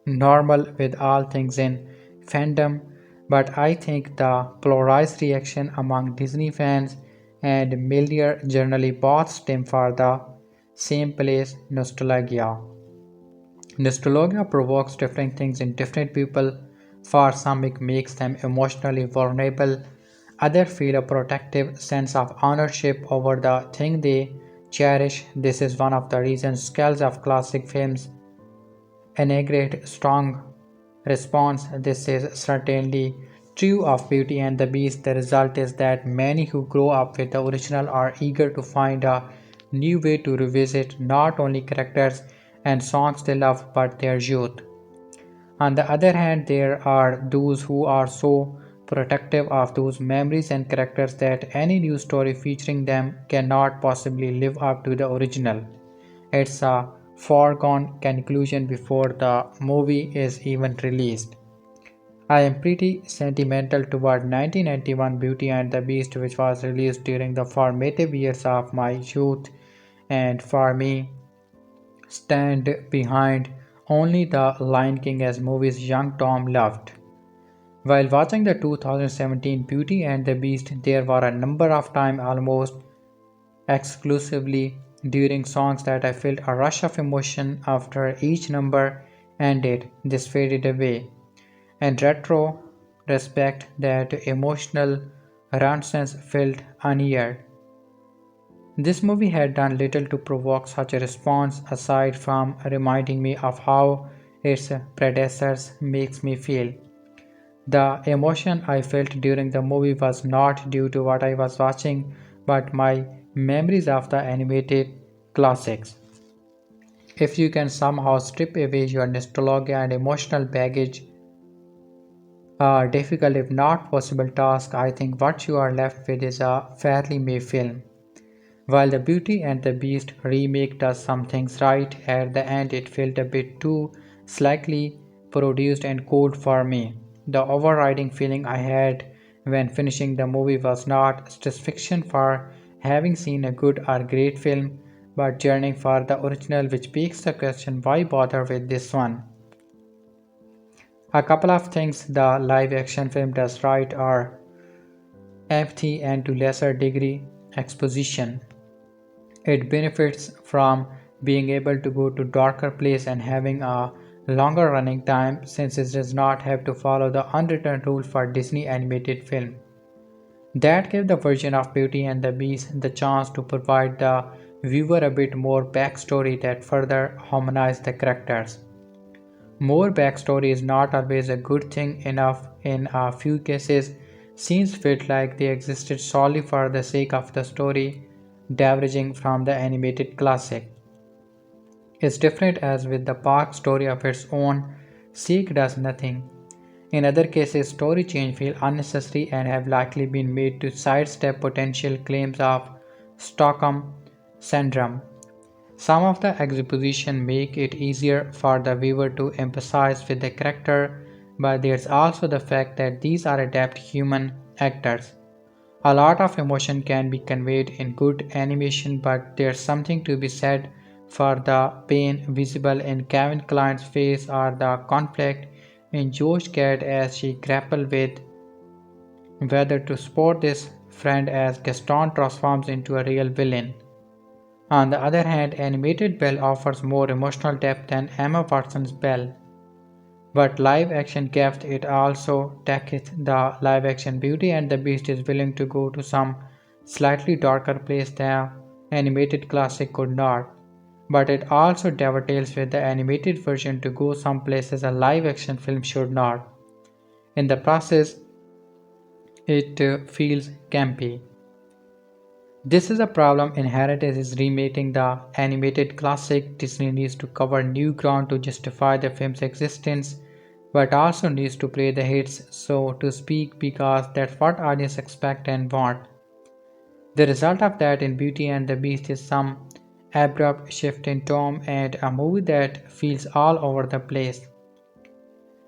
normal with all things in fandom, but I think the polarized reaction among Disney fans and Miller generally both stem from the same place nostalgia. Nostalgia provokes different things in different people. For some, it makes them emotionally vulnerable. Others feel a protective sense of ownership over the thing they cherish. This is one of the reasons scales of classic films integrate strong response. This is certainly true of Beauty and the Beast. The result is that many who grow up with the original are eager to find a new way to revisit not only characters and songs they love but their youth. On the other hand, there are those who are so protective of those memories and characters that any new story featuring them cannot possibly live up to the original. It's a foregone conclusion before the movie is even released. I am pretty sentimental toward 1991 Beauty and the Beast, which was released during the formative years of my youth, and for me, stand behind only The Lion King as movies young Tom loved. While watching the 2017 Beauty and the Beast, there were a number of times almost exclusively during songs that I felt a rush of emotion after each number ended. This faded away. And retrospect, that emotional renaissance felt unearned. This movie had done little to provoke such a response aside from reminding me of how its predecessors makes me feel. The emotion I felt during the movie was not due to what I was watching, but my memories of the animated classics. If you can somehow strip away your nostalgia and emotional baggage, a difficult if not possible task, I think what you are left with is a fairly made film. While the Beauty and the Beast remake does some things right, at the end it felt a bit too slightly produced and cold for me. The overriding feeling I had when finishing the movie was not satisfaction for having seen a good or great film, but yearning for the original, which begs the question, why bother with this one? A couple of things the live action film does right are empathy and to lesser degree exposition. It benefits from being able to go to darker place and having a longer running time since it does not have to follow the unwritten rule for Disney animated film. That gave the version of Beauty and the Beast the chance to provide the viewer a bit more backstory that further humanized the characters. More backstory is not always a good thing enough. In a few cases, scenes felt like they existed solely for the sake of the story, diverging from the animated classic. It's different as with the park story of its own sake does nothing. In other cases, story change feel unnecessary and have likely been made to sidestep potential claims of Stockholm syndrome. Some of the exposition make it easier for the viewer to empathize with the character, but there's also the fact that these are adapt human actors. A lot of emotion can be conveyed in good animation, but there's something to be said for the pain visible in Kevin Kline's face or the conflict in Josh Gad as she grappled with whether to support this friend as Gaston transforms into a real villain. On the other hand, animated Belle offers more emotional depth than Emma Watson's Belle. But live action gift it also taketh the live action Beauty and the Beast is willing to go to some slightly darker place the animated classic could not. But it also dovetails with the animated version to go some places a live action film should not. In the process, it feels campy. This is a problem inherent in is remaking the animated classic. Disney needs to cover new ground to justify the film's existence, but also needs to play the hits, so to speak, because that's what audience expect and want. The result of that in Beauty and the Beast is some abrupt shift in tone and a movie that feels all over the place.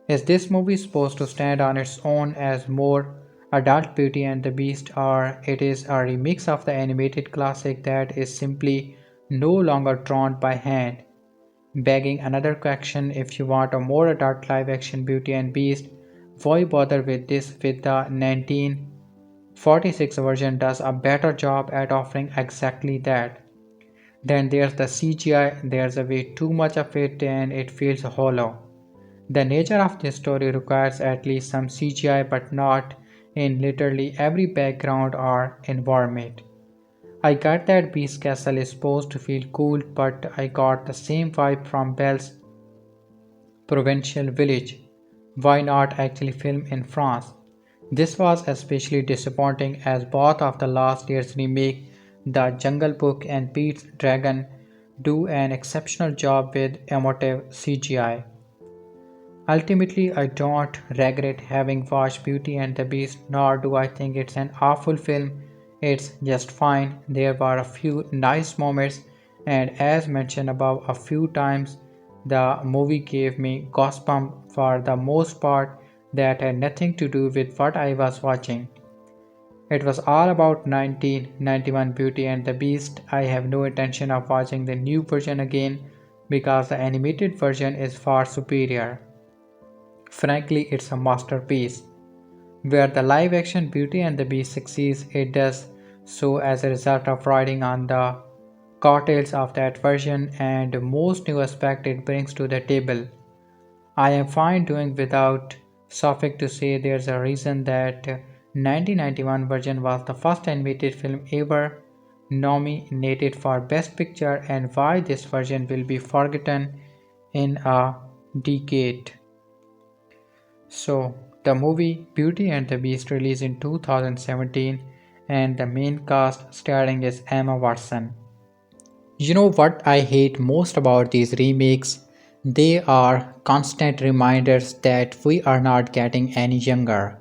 Is this movie supposed to stand on its own as more adult Beauty and the Beast, or it is a remix of the animated classic that is simply no longer drawn by hand? Begging another question, if you want a more adult live action Beauty and Beast, why bother with this with the 1946 version does a better job at offering exactly that. Then there's the CGI, there's a way too much of it and it feels hollow. The nature of this story requires at least some CGI, but not in literally every background or environment. I got that Beast Castle is supposed to feel cool, but I got the same vibe from Belle's provincial village. Why not actually film in France? This was especially disappointing as both of the last year's remake, The Jungle Book and Pete's Dragon, do an exceptional job with emotive CGI. Ultimately, I don't regret having watched Beauty and the Beast, nor do I think it's an awful film. It's just fine. There were a few nice moments, and as mentioned above a few times, the movie gave me goosebumps for the most part that had nothing to do with what I was watching. It was all about 1991 Beauty and the Beast. I have no intention of watching the new version again because the animated version is far superior. Frankly, it's a masterpiece. Where the live action Beauty and the Beast succeeds, it does so as a result of riding on the cocktails of that version, and most new aspect it brings to the table. I am fine doing without. Suffice to say, there's a reason that 1991 version was the first animated film ever nominated for Best Picture, and why this version will be forgotten in a decade. So, the movie Beauty and the Beast released in 2017, and the main cast starring is Emma Watson. You know what I hate most about these remakes? They are constant reminders that we are not getting any younger.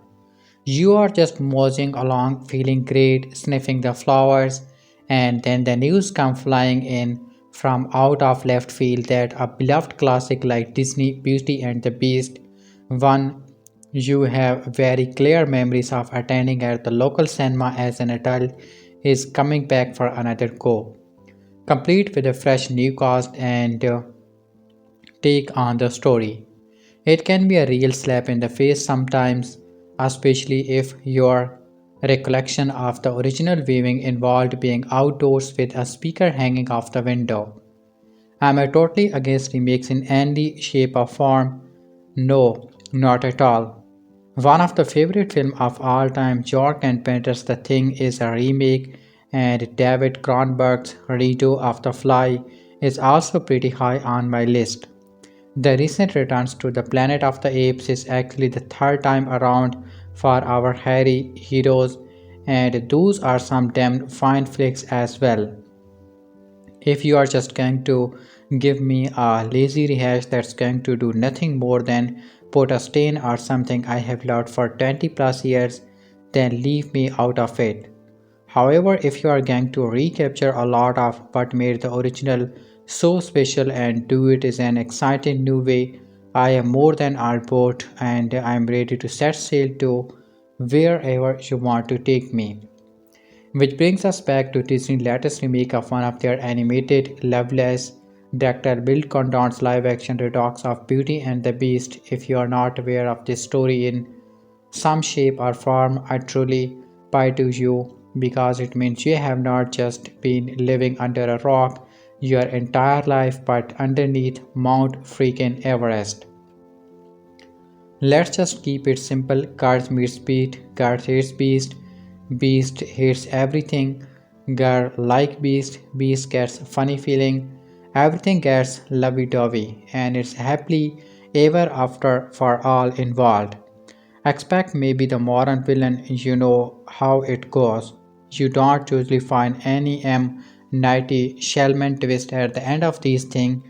You are just moseying along, feeling great, sniffing the flowers, and then the news come flying in from out of left field that a beloved classic like Disney Beauty and the Beast, one you have very clear memories of attending at the local cinema as an adult, is coming back for another go, complete with a fresh new cast and take on the story. It can be a real slap in the face sometimes, especially if your recollection of the original viewing involved being outdoors with a speaker hanging off the window. Am I totally against remakes in any shape or form? No, not at all. One of the favorite films of all time, George Carpenter's The Thing, is a remake, and David Cronenberg's redo of The Fly is also pretty high on my list. The recent returns to the Planet of the Apes is actually the third time around for our hairy heroes, and those are some damn fine flicks as well. If you are just going to give me a lazy rehash that's going to do nothing more than put a stain or something I have loved for 20 plus years, then leave me out of it. However, if you are going to recapture a lot of what made the original so special and do it in an exciting new way, I am more than on board and I am ready to set sail to wherever you want to take me. Which brings us back to Disney's latest remake of one of their animated Loveless, director Bill Condon's live-action redux of Beauty and the Beast. If you are not aware of this story in some shape or form, I truly pity to you because it means you have not just been living under a rock your entire life but underneath Mount freaking Everest. Let's just keep it simple. Cars meets Beast, Car hates Beast, Beast hates everything. Girl like Beast, Beast gets funny feeling. Everything gets lovey-dovey and it's happily ever after for all involved. Expect maybe the modern villain, you know how it goes. You don't usually find any Nighty Shellman twist at the end of these things,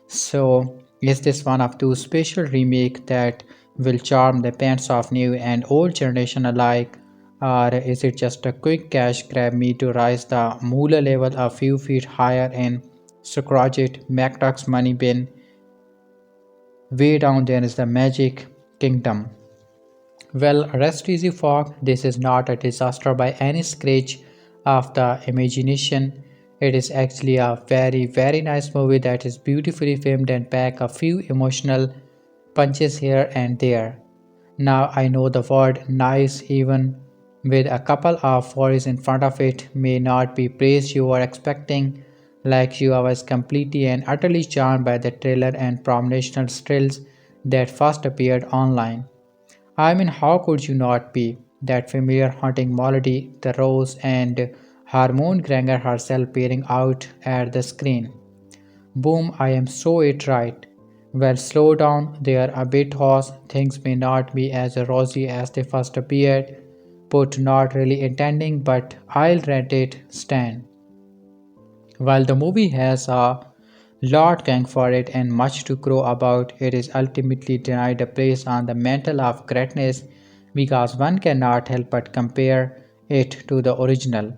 so, is this one of those special remakes that will charm the fans of new and old generation alike, or is it just a quick cash grab me to rise the moolah level a few feet higher in Scrooge McDuck's money bin? Way down there is the Magic Kingdom. Well, rest easy, folk. This is not a disaster by any stretch of the imagination. It is actually a very nice movie that is beautifully filmed and pack a few emotional punches here and there. Now I know the word nice, even with a couple of words in front of it, may not be praise you were expecting. Like you, I was completely and utterly charmed by the trailer and promotional stills that first appeared online. I mean, how could you not be? That familiar haunting melody, the rose, and Harmon Granger herself peering out at the screen. Boom, I am so it right. Well, slow down there a bit, horse. Things may not be as rosy as they first appeared. Put not really intending, but I'll rent it, Stan. While the movie has a lot going for it and much to crow about, it is ultimately denied a place on the mantle of greatness because one cannot help but compare it to the original.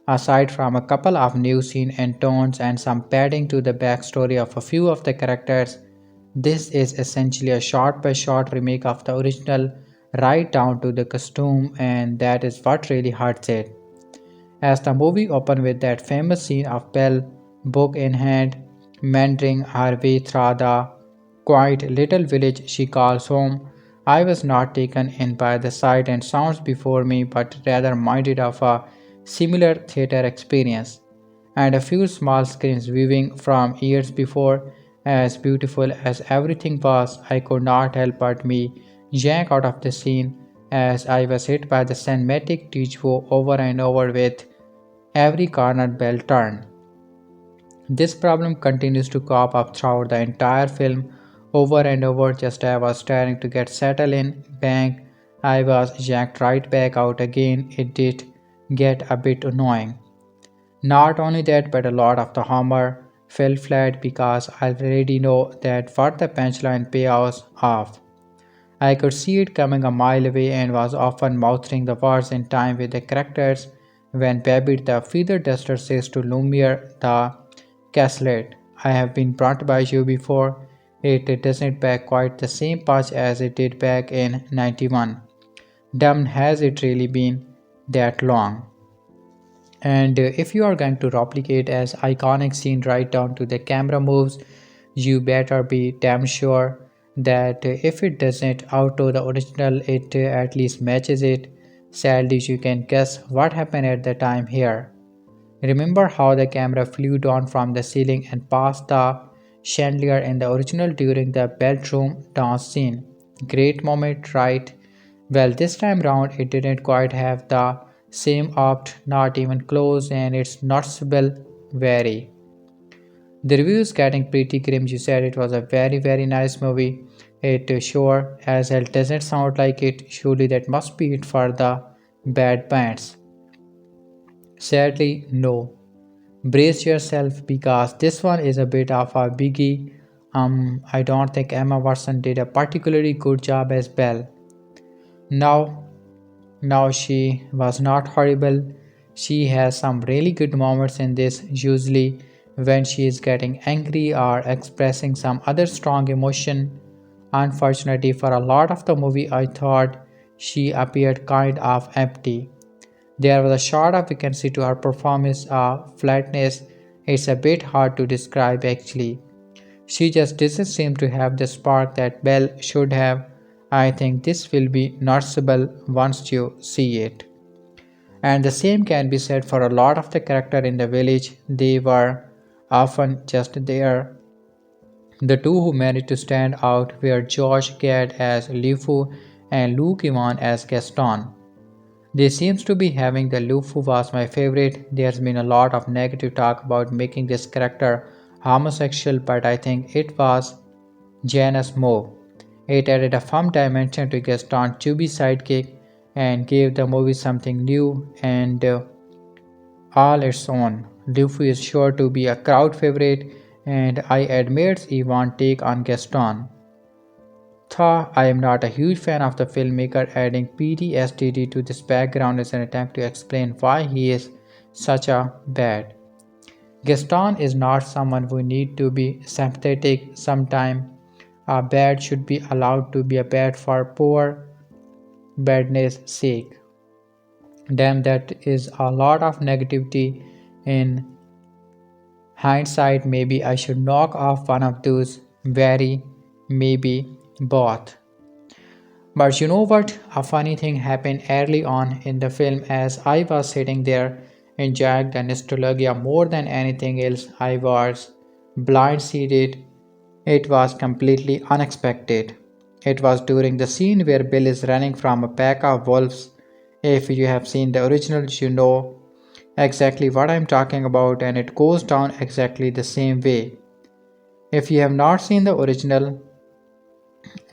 Aside from a couple of new scenes and tones and some padding to the backstory of a few of the characters, this is essentially a shot by shot remake of the original right down to the costume, and that is what really hurts it. As the movie opened with that famous scene of Belle, book in hand, meandering her way through the quiet little village she calls home, I was not taken in by the sight and sounds before me, but rather minded of a similar theater experience. and a few small screens viewing from years before. As beautiful as everything was, I could not help but me yank out of the scene as I was hit by the cinematic Tijuo over and over with every corner bell turn. This problem continues to crop up throughout the entire film, over and over. Just as I was trying to get settled in, bang, I was yanked right back out again. It did get a bit annoying. Not only that, but a lot of the humor fell flat because I already know that what the punchline payoffs off. I could see it coming a mile away and was often mouthing the words in time with the characters. When Babbitt the feather duster says to Lumiere the Caslet, I have been burnt by you before, it doesn't pack quite the same punch as it did back in 91. Damn, has it really been that long? And if you are going to replicate as iconic scene right down to the camera moves, you better be damn sure that if it doesn't outdo the original, it at least matches it. Sadly, you can guess what happened at the time here. Remember how the camera flew down from the ceiling and past the chandelier in the original during the bedroom dance scene? Great moment, right? Well, this time round it didn't quite have the same opt, not even close, and it's noticeable very. The reviews getting pretty grim. You said it was a very nice movie. It sure as hell doesn't sound like it. Surely that must be it for the bad pants. Sadly, no. Brace yourself because this one is a bit of a biggie. I don't think Emma Watson did a particularly good job as Belle. Now, now she was not horrible. She has some really good moments in this, usually when she is getting angry or expressing some other strong emotion. Unfortunately, for a lot of the movie, I thought she appeared kind of empty. There was a short of vacancy to her performance, a flatness. It's a bit hard to describe actually. She just doesn't seem to have the spark that Belle should have. I think this will be noticeable once you see it. And the same can be said for a lot of the characters in the village. They were often just there. The two who managed to stand out were Josh Gad as Lifu and Luke Ivan as Gaston. They seems to be having the Lufu was my favorite. There's been a lot of negative talk about making this character homosexual, but I think it was Janus move. It added a fun dimension to Gaston's chubby sidekick and gave the movie something new and all its own. Luffy is sure to be a crowd favorite, and I admire Ivan's take on Gaston. Though I am not a huge fan of the filmmaker adding PTSD to this background as an attempt to explain why he is such a bad. Gaston is not someone who need to be sympathetic. Sometimes a bad should be allowed to be a bad for poor badness sake. Damn, that is a lot of negativity. In hindsight, maybe I should knock off one of those. Very, maybe both. But you know what? A funny thing happened early on in the film as I was sitting there enjoying the nostalgia more than anything else. I was blindsided. It was completely unexpected. It was during the scene where Bill is running from a pack of wolves. If you have seen the original, you know exactly what I'm talking about, and it goes down exactly the same way. If you have not seen the original,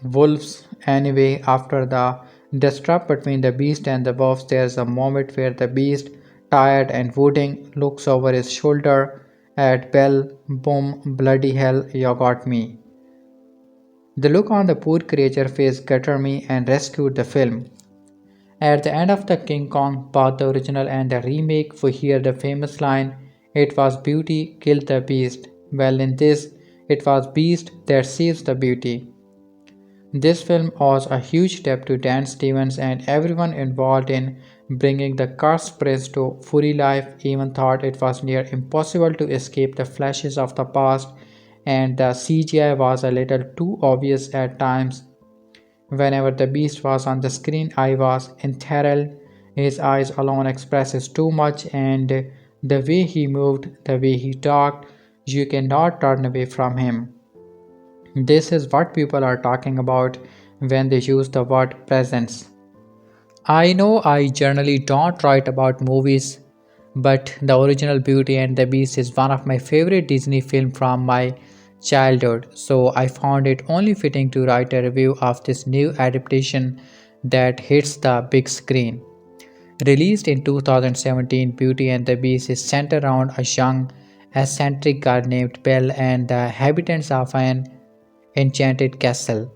wolves anyway, after the distrust between the beast and the wolves, there's a moment where the beast, tired and wooting, looks over his shoulder at Belle. Boom, bloody hell, you got me. The look on the poor creature's face gutted me and rescued the film. At the end of the King Kong, both the original and the remake, we hear the famous line, "It was beauty killed the beast." Well, in this, it was beast that saves the beauty. This film owes a huge debt to Dan Stevens and everyone involved in bringing the cursed prince to full life. Even thought it was near impossible to escape the flashes of the past, and the CGI was a little too obvious at times. Whenever the beast was on the screen, I was enthralled. His eyes alone expresses too much, and The way he moved, the way he talked, you cannot turn away from him. This is what people are talking about when they use the word presence. I know I generally don't write about movies, but the original Beauty and the Beast is one of my favorite Disney films from my childhood, so I found it only fitting to write a review of this new adaptation that hits the big screen. Released in 2017, Beauty and the Beast is centered around a young, eccentric girl named Belle and the inhabitants of an enchanted castle.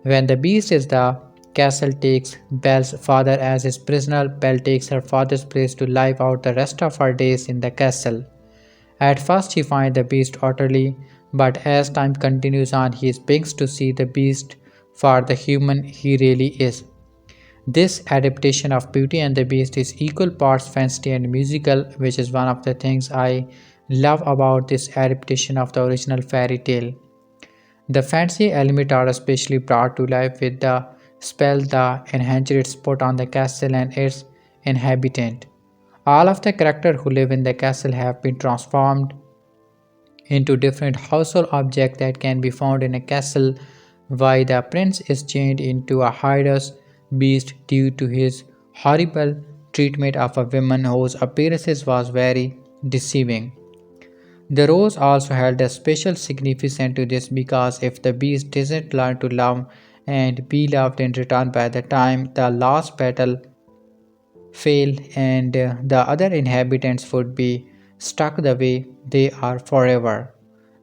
When the beast is the castle takes Belle's father as his prisoner, Belle takes her father's place to live out the rest of her days in the castle. At first she finds the beast utterly, but as time continues on he begins to see the beast for the human he really is. This adaptation of Beauty and the Beast is equal parts fantasy and musical, which is one of the things I love about this adaptation of the original fairy tale. The fantasy elements are especially brought to life with the spell the enchantress put on the castle and its inhabitant. All of the characters who live in the castle have been transformed into different household objects that can be found in a castle, while the prince is changed into a hideous beast due to his horrible treatment of a woman whose appearance was very deceiving. The rose also held a special significance to this because if the beast doesn't learn to love and be loved in return by the time the last battle fail and the other inhabitants would be stuck the way they are forever.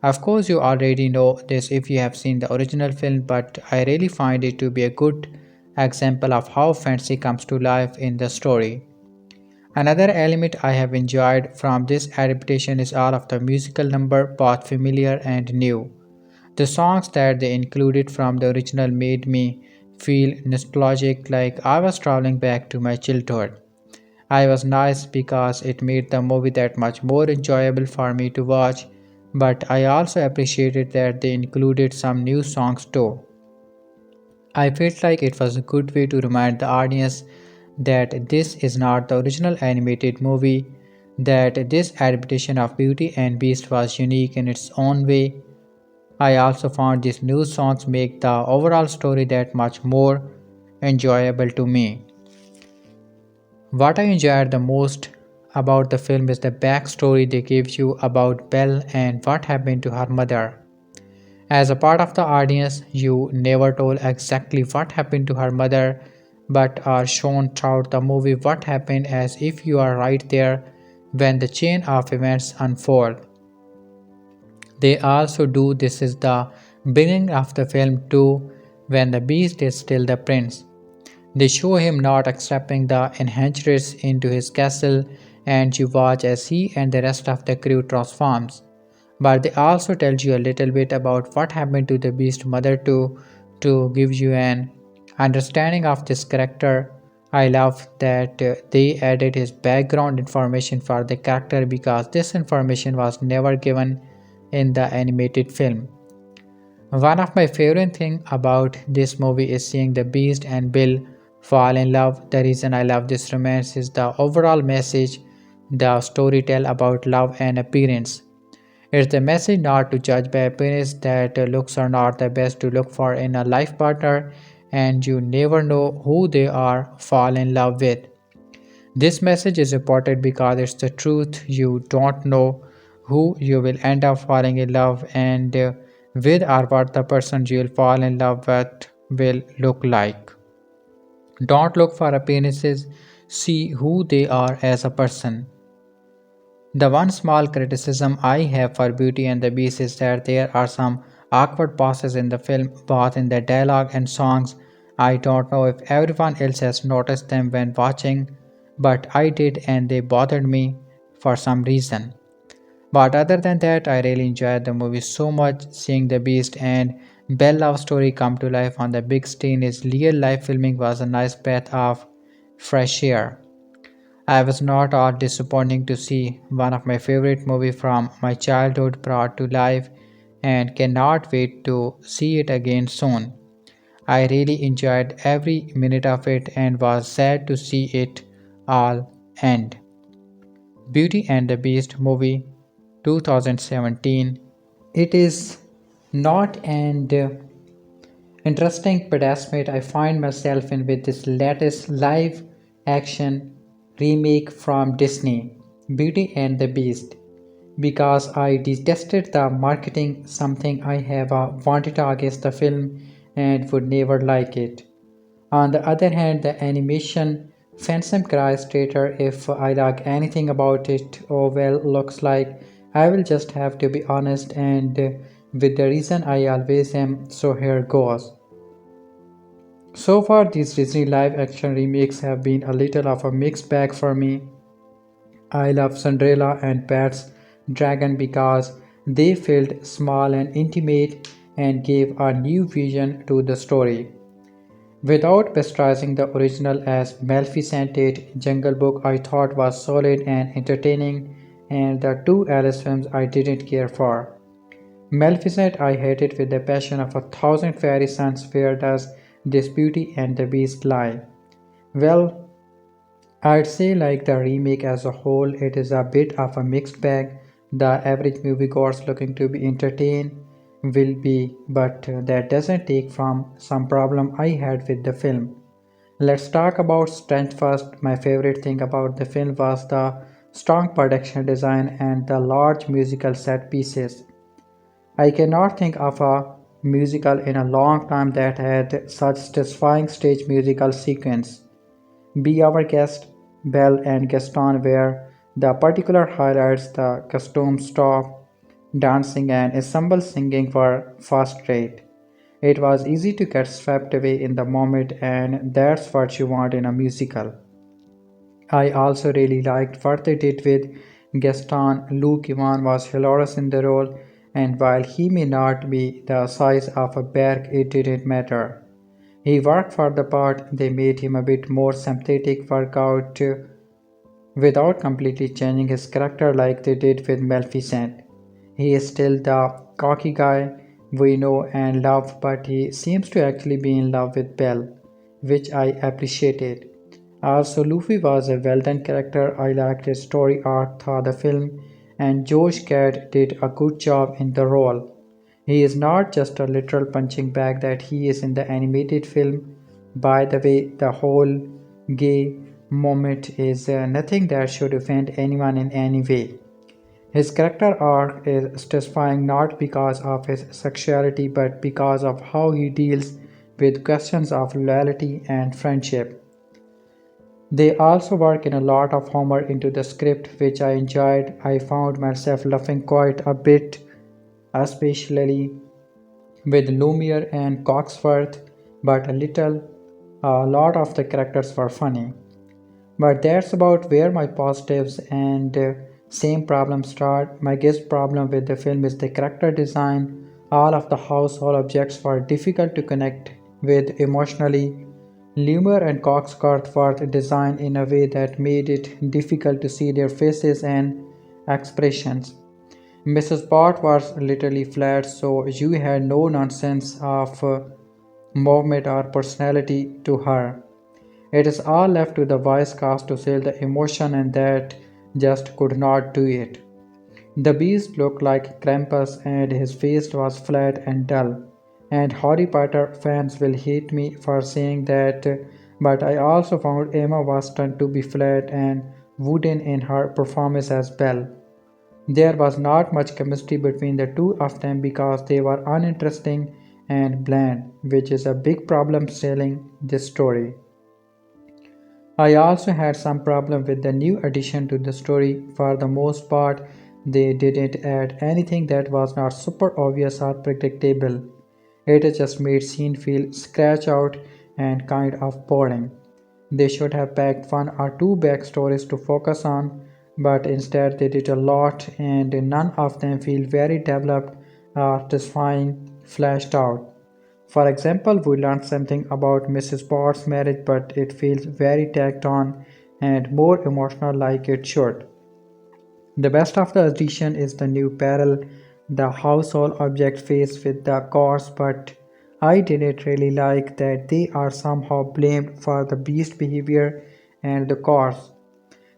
Of course, you already know this if you have seen the original film, but I really find it to be a good example of how fantasy comes to life in the story. Another element I have enjoyed from this adaptation is all of the musical number, both familiar and new. The songs that they included from the original made me feel nostalgic like I was traveling back to my childhood. I was nice because it made the movie that much more enjoyable for me to watch, but I also appreciated that they included some new songs too. I felt like it was a good way to remind the audience that this is not the original animated movie, that this adaptation of Beauty and Beast was unique in its own way. I also found these new songs make the overall story that much more enjoyable to me. What I enjoyed the most about the film is the backstory they give you about Belle and what happened to her mother. As a part of the audience, you never told exactly what happened to her mother, but are shown throughout the movie what happened as if you are right there when the chain of events unfold. They also do this is the beginning of the film too, when the beast is still the prince. They show him not accepting the enchantress into his castle, and you watch as he and the rest of the crew transforms. But they also tell you a little bit about what happened to the beast mother too, to give you an understanding of this character. I love that they added his background information for the character because this information was never given in the animated film. One of my favorite things about this movie is seeing the Beast and Bill fall in love. The reason I love this romance is the overall message the story tell about love and appearance. It's the message not to judge by appearance, that looks are not the best to look for in a life partner, and you never know who they are fall in love with. This message is important because it's the truth. You don't know who you will end up falling in love and with, or what the person you will fall in love with will look like. Don't look for appearances, see who they are as a person. The one small criticism I have for Beauty and the Beast is that there are some awkward pauses in the film, both in the dialogue and songs. I don't know if everyone else has noticed them when watching, but I did and they bothered me for some reason. But other than that, I really enjoyed the movie so much. Seeing the Beast and Belle love story come to life on the big screen is real life filming was a nice breath of fresh air. I was not all disappointing to see one of my favorite movies from my childhood brought to life and cannot wait to see it again soon. I really enjoyed every minute of it and was sad to see it all end. Beauty and the Beast movie 2017. It is not an interesting predicament I find myself in with this latest live action remake from Disney, Beauty and the Beast, because I detested the marketing, something I have wanted against the film and would never like it. On the other hand, the animation Phantom Cry Theater, if I like anything about it, oh well, looks like I will just have to be honest and with the reason I always am, so here goes. So far, these Disney live action remakes have been a little of a mixed bag for me. I love Cinderella and Pat's Dragon because they felt small and intimate and gave a new vision to the story. Without bastardizing the original as Maleficent, Jungle Book I thought was solid and entertaining, and the two Alice films I didn't care for. Maleficent I hated with the passion of a thousand fairy suns. Where does this Beauty and the Beast lie? Well, I'd say like the remake as a whole, it is a bit of a mixed bag. The average moviegoers looking to be entertained will be, but that doesn't take from some problem I had with the film. Let's talk about strength first. My favorite thing about the film was the strong production design and the large musical set pieces. I cannot think of a musical in a long time that had such satisfying stage musical sequence. Be Our Guest, Belle and Gaston were the particular highlights. The costume stop, dancing and ensemble singing were first rate. It was easy to get swept away in the moment, and that's what you want in a musical. I also really liked what they did with Gaston. Luke Ivan was hilarious in the role, and while he may not be the size of a bear, it didn't matter. He worked for the part. They made him a bit more sympathetic workout without completely changing his character like they did with Maleficent. He is still the cocky guy we know and love, but he seems to actually be in love with Belle, which I appreciated. Also, Luffy was a well done character. I liked his story arc through the film, and Josh Gad did a good job in the role. He is not just a literal punching bag that he is in the animated film. By the way, the whole gay moment is nothing that should offend anyone in any way. His character arc is satisfying not because of his sexuality but because of how he deals with questions of loyalty and friendship. They also work in a lot of humor into the script, which I enjoyed. I found myself laughing quite a bit, especially with Lumiere and Coxworth, but a lot of the characters were funny. But that's about where my positives and same problems start. My biggest problem with the film is the character design. All of the household objects were difficult to connect with emotionally. Lumiere and Coxworth were designed in a way that made it difficult to see their faces and expressions. Mrs. Bott was literally flat, so you had no nonsense of movement or personality to her. It is all left to the voice cast to sell the emotion, and that just could not do it. The beast looked like Krampus, and his face was flat and dull. And Harry Potter fans will hate me for saying that, but I also found Emma Watson to be flat and wooden in her performance as Belle. There was not much chemistry between the two of them because they were uninteresting and bland, which is a big problem selling this story. I also had some problem with the new addition to the story. For the most part, they didn't add anything that was not super obvious or predictable. It just made scene feel scratched out and kind of boring. They should have packed one or two backstories to focus on, but instead they did a lot and none of them feel very developed or satisfying fleshed out. For example, we learned something about Mrs. Potts' marriage, but it feels very tacked on and more emotional like it should. The best of the addition is the new peril, the household object faced with the cause, but I didn't really like that they are somehow blamed for the beast behavior and the cause.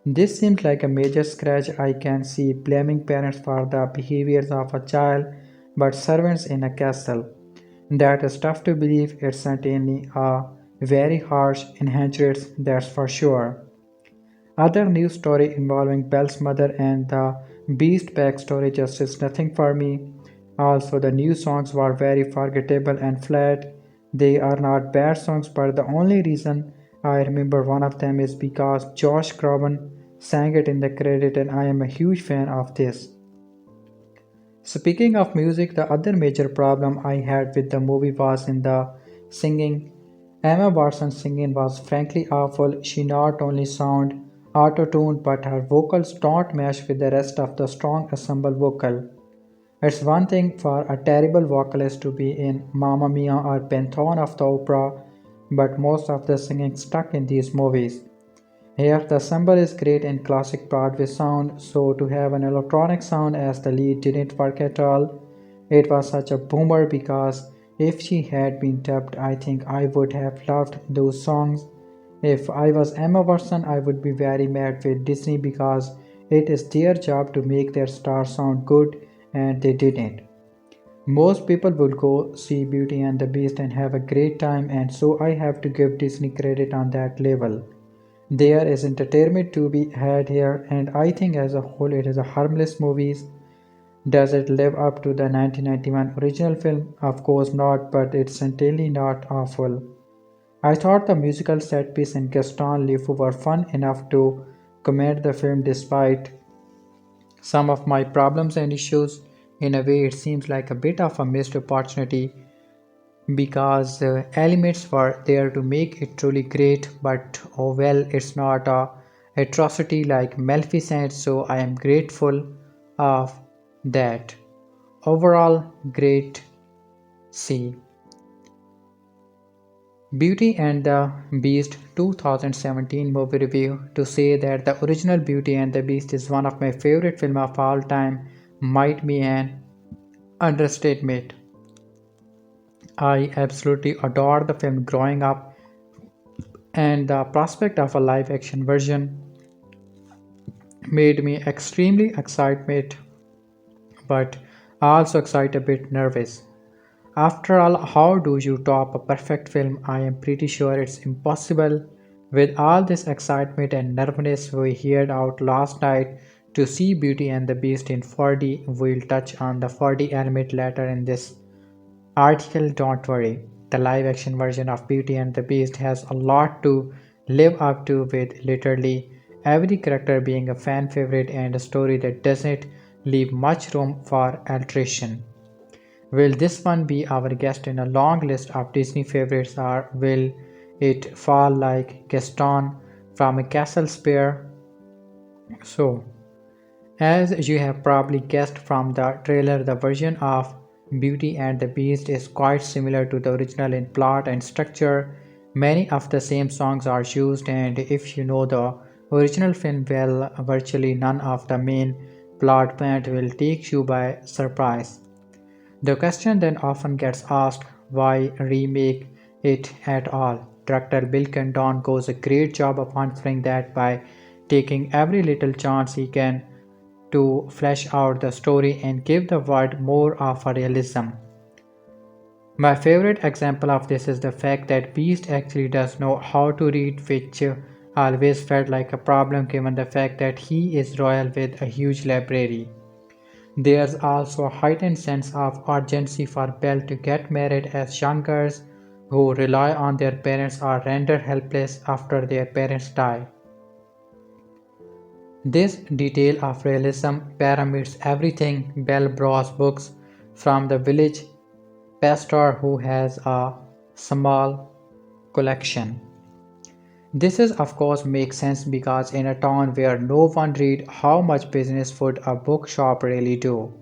This seems like a major scratch. I can see blaming parents for the behaviors of a child, but servants in a castle. That is tough to believe. It's certainly a very harsh inheritance, that's for sure. Other news story involving Belle's mother and the Beast backstory just is nothing for me. Also, the new songs were very forgettable and flat. They are not bad songs, but the only reason I remember one of them is because Josh Groban sang it in the credit, and I am a huge fan of this. Speaking of music, the other major problem I had with the movie was in the singing. Emma Watson's singing was frankly awful. She not only sound auto-tuned, but her vocals don't match with the rest of the strong ensemble vocal. It's one thing for a terrible vocalist to be in Mamma Mia or Pantheon of the Opera, but most of the singing stuck in these movies. Here, the ensemble is great in classic Broadway sound, so to have an electronic sound as the lead didn't work at all. It was such a boomer because if she had been dubbed, I think I would have loved those songs. If I was Emma Watson, I would be very mad with Disney because it is their job to make their stars sound good and they didn't. Most people will go see Beauty and the Beast and have a great time, and so I have to give Disney credit on that level. There is entertainment to be had here, and I think as a whole it is a harmless movie. Does it live up to the 1991 original film? Of course not, but it's certainly not awful. I thought the musical set piece in Gaston Leafou were fun enough to commend the film despite some of my problems and issues. In a way, it seems like a bit of a missed opportunity because elements were there to make it truly great, but oh well, it's not a atrocity like Maleficent, so I am grateful of that. Overall, great. See, Beauty and the Beast 2017 movie review. To say that the original Beauty and the Beast is one of my favorite films of all time might be an understatement. I absolutely adored the film growing up, and the prospect of a live action version made me extremely excited, but also excited a bit nervous. After all, how do you top a perfect film? I am pretty sure it's impossible. With all this excitement and nervousness we heard out last night to see Beauty and the Beast in 4D, we'll touch on the 4D element later in this article. Don't worry, the live action version of Beauty and the Beast has a lot to live up to, with literally every character being a fan favorite and a story that doesn't leave much room for alteration. Will this one be our guest in a long list of Disney favorites, or will it fall like Gaston from a Castle Spare? So, as you have probably guessed from the trailer, the version of Beauty and the Beast is quite similar to the original in plot and structure. Many of the same songs are used, and if you know the original film well, virtually none of the main plot point will take you by surprise. The question then often gets asked, why remake it at all? Director Bill Condon goes a great job of answering that by taking every little chance he can to flesh out the story and give the world more of a realism. My favorite example of this is the fact that Beast actually does know how to read, which always felt like a problem given the fact that he is royal with a huge library. There's also a heightened sense of urgency for Belle to get married, as young girls who rely on their parents are rendered helpless after their parents die. This detail of realism permeates everything. Belle borrows books from the village pastor who has a small collection. This is of course makes sense because in a town where no one read, how much business would a bookshop really do?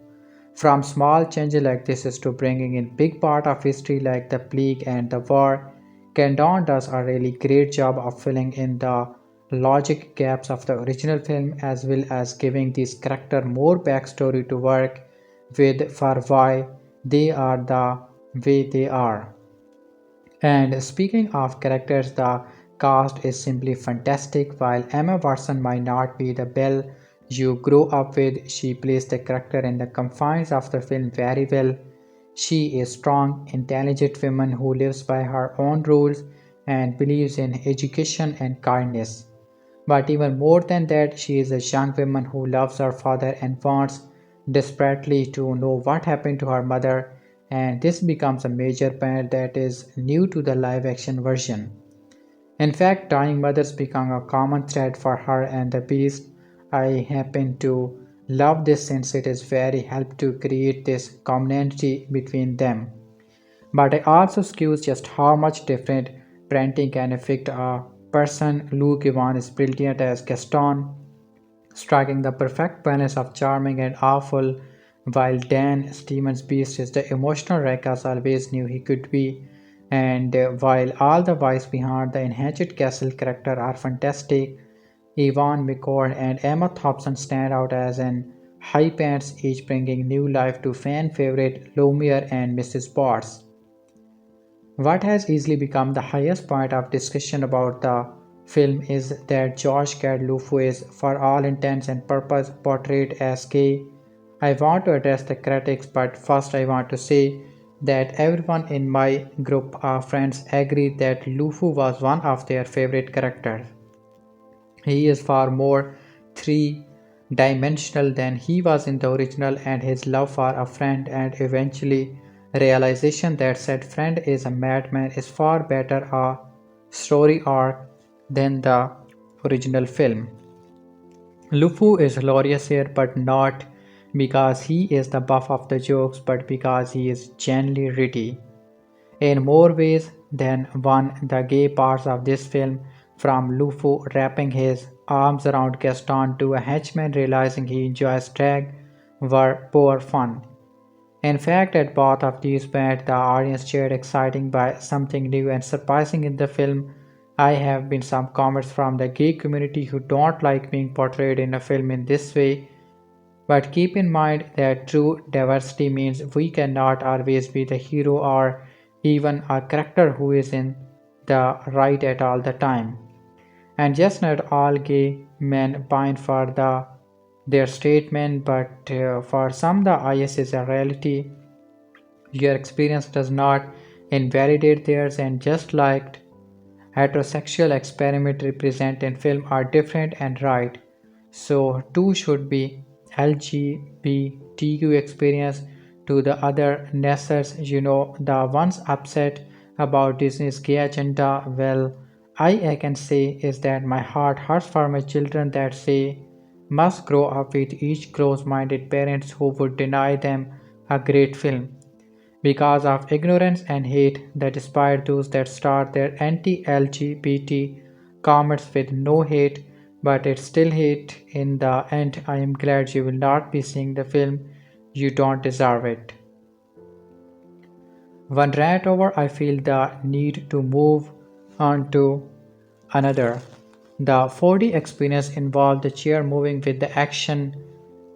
From small changes like this is to bringing in big part of history like the plague and the war, Condon does a really great job of filling in the logic gaps of the original film as well as giving these characters more backstory to work with for why they are the way they are. And speaking of characters, the cast is simply fantastic. While Emma Watson might not be the Belle you grew up with, she plays the character in the confines of the film very well. She is a strong, intelligent woman who lives by her own rules and believes in education and kindness. But even more than that, she is a young woman who loves her father and wants desperately to know what happened to her mother, and this becomes a major point that is new to the live action version. In fact, dying mothers become a common thread for her and the beast. I happen to love this since it is very helped to create this commonality between them. But I also skews just how much different parenting can affect a person. Luke Evans is brilliant as Gaston, striking the perfect balance of charming and awful, while Dan Stevens' Beast is the emotional wreck as I always knew he could be. And while all the wise behind the Enchanted Castle character are fantastic, Yvonne McCord and Emma Thompson stand out as an high pants, each bringing new life to fan favorite Lumiere and Mrs. Potts. What has easily become the highest point of discussion about the film is that Josh Gad Lufu is, for all intents and purposes, portrayed as gay. I want to address the critics, but first I want to say that everyone in my group of friends agreed that Lufu was one of their favorite characters. He is far more three dimensional than he was in the original, and his love for a friend and eventually realization that said friend is a madman is far better a story arc than the original film. Lufu is hilarious here, but not because he is the buff of the jokes, but because he is genuinely witty. In more ways than one, the gay parts of this film, from Lufu wrapping his arms around Gaston to a henchman realizing he enjoys drag, were pure fun. In fact, at both of these points, the audience cheered exciting by something new and surprising in the film. I have been some comments from the gay community who don't like being portrayed in a film in this way, but keep in mind that true diversity means we cannot always be the hero or even a character who is in the right at all the time. And just not all gay men pine for their statement, but for some the IS is a reality. Your experience does not invalidate theirs, and just like heterosexual experiments represented in film are different and right, so too should be LGBTQ experience to the other nessers, the ones upset about Disney's gay agenda. Well, I can say is that my heart hurts for my children that say must grow up with each close-minded parents who would deny them a great film because of ignorance and hate that despite those that start their anti-LGBT comments with no hate, but it's still hate in the end. I am glad you will not be seeing the film. You don't deserve it. One rant over, I feel the need to move on to another. The 4D experience involved the chair moving with the action,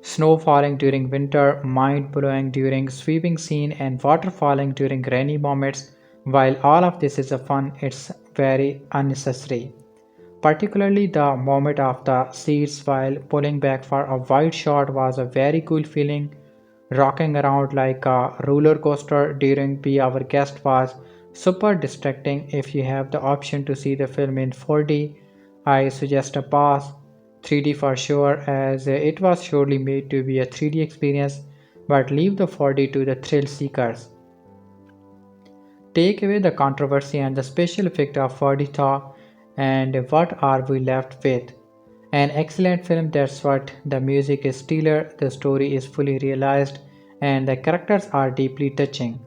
snow falling during winter, mind blowing during sweeping scene, and water falling during rainy moments. While all of this is a fun, it's very unnecessary. Particularly the moment of the seats while pulling back for a wide shot was a very cool feeling. Rocking around like a roller coaster during Be Our Guest was super distracting. If you have the option to see the film in 4D, I suggest a pass. 3D for sure, as it was surely made to be a 3D experience, but leave the 4D to the thrill seekers. Take away the controversy and the special effect of 4D talk, and what are we left with? An excellent film, that's what. The music is stellar, the story is fully realized, and the characters are deeply touching.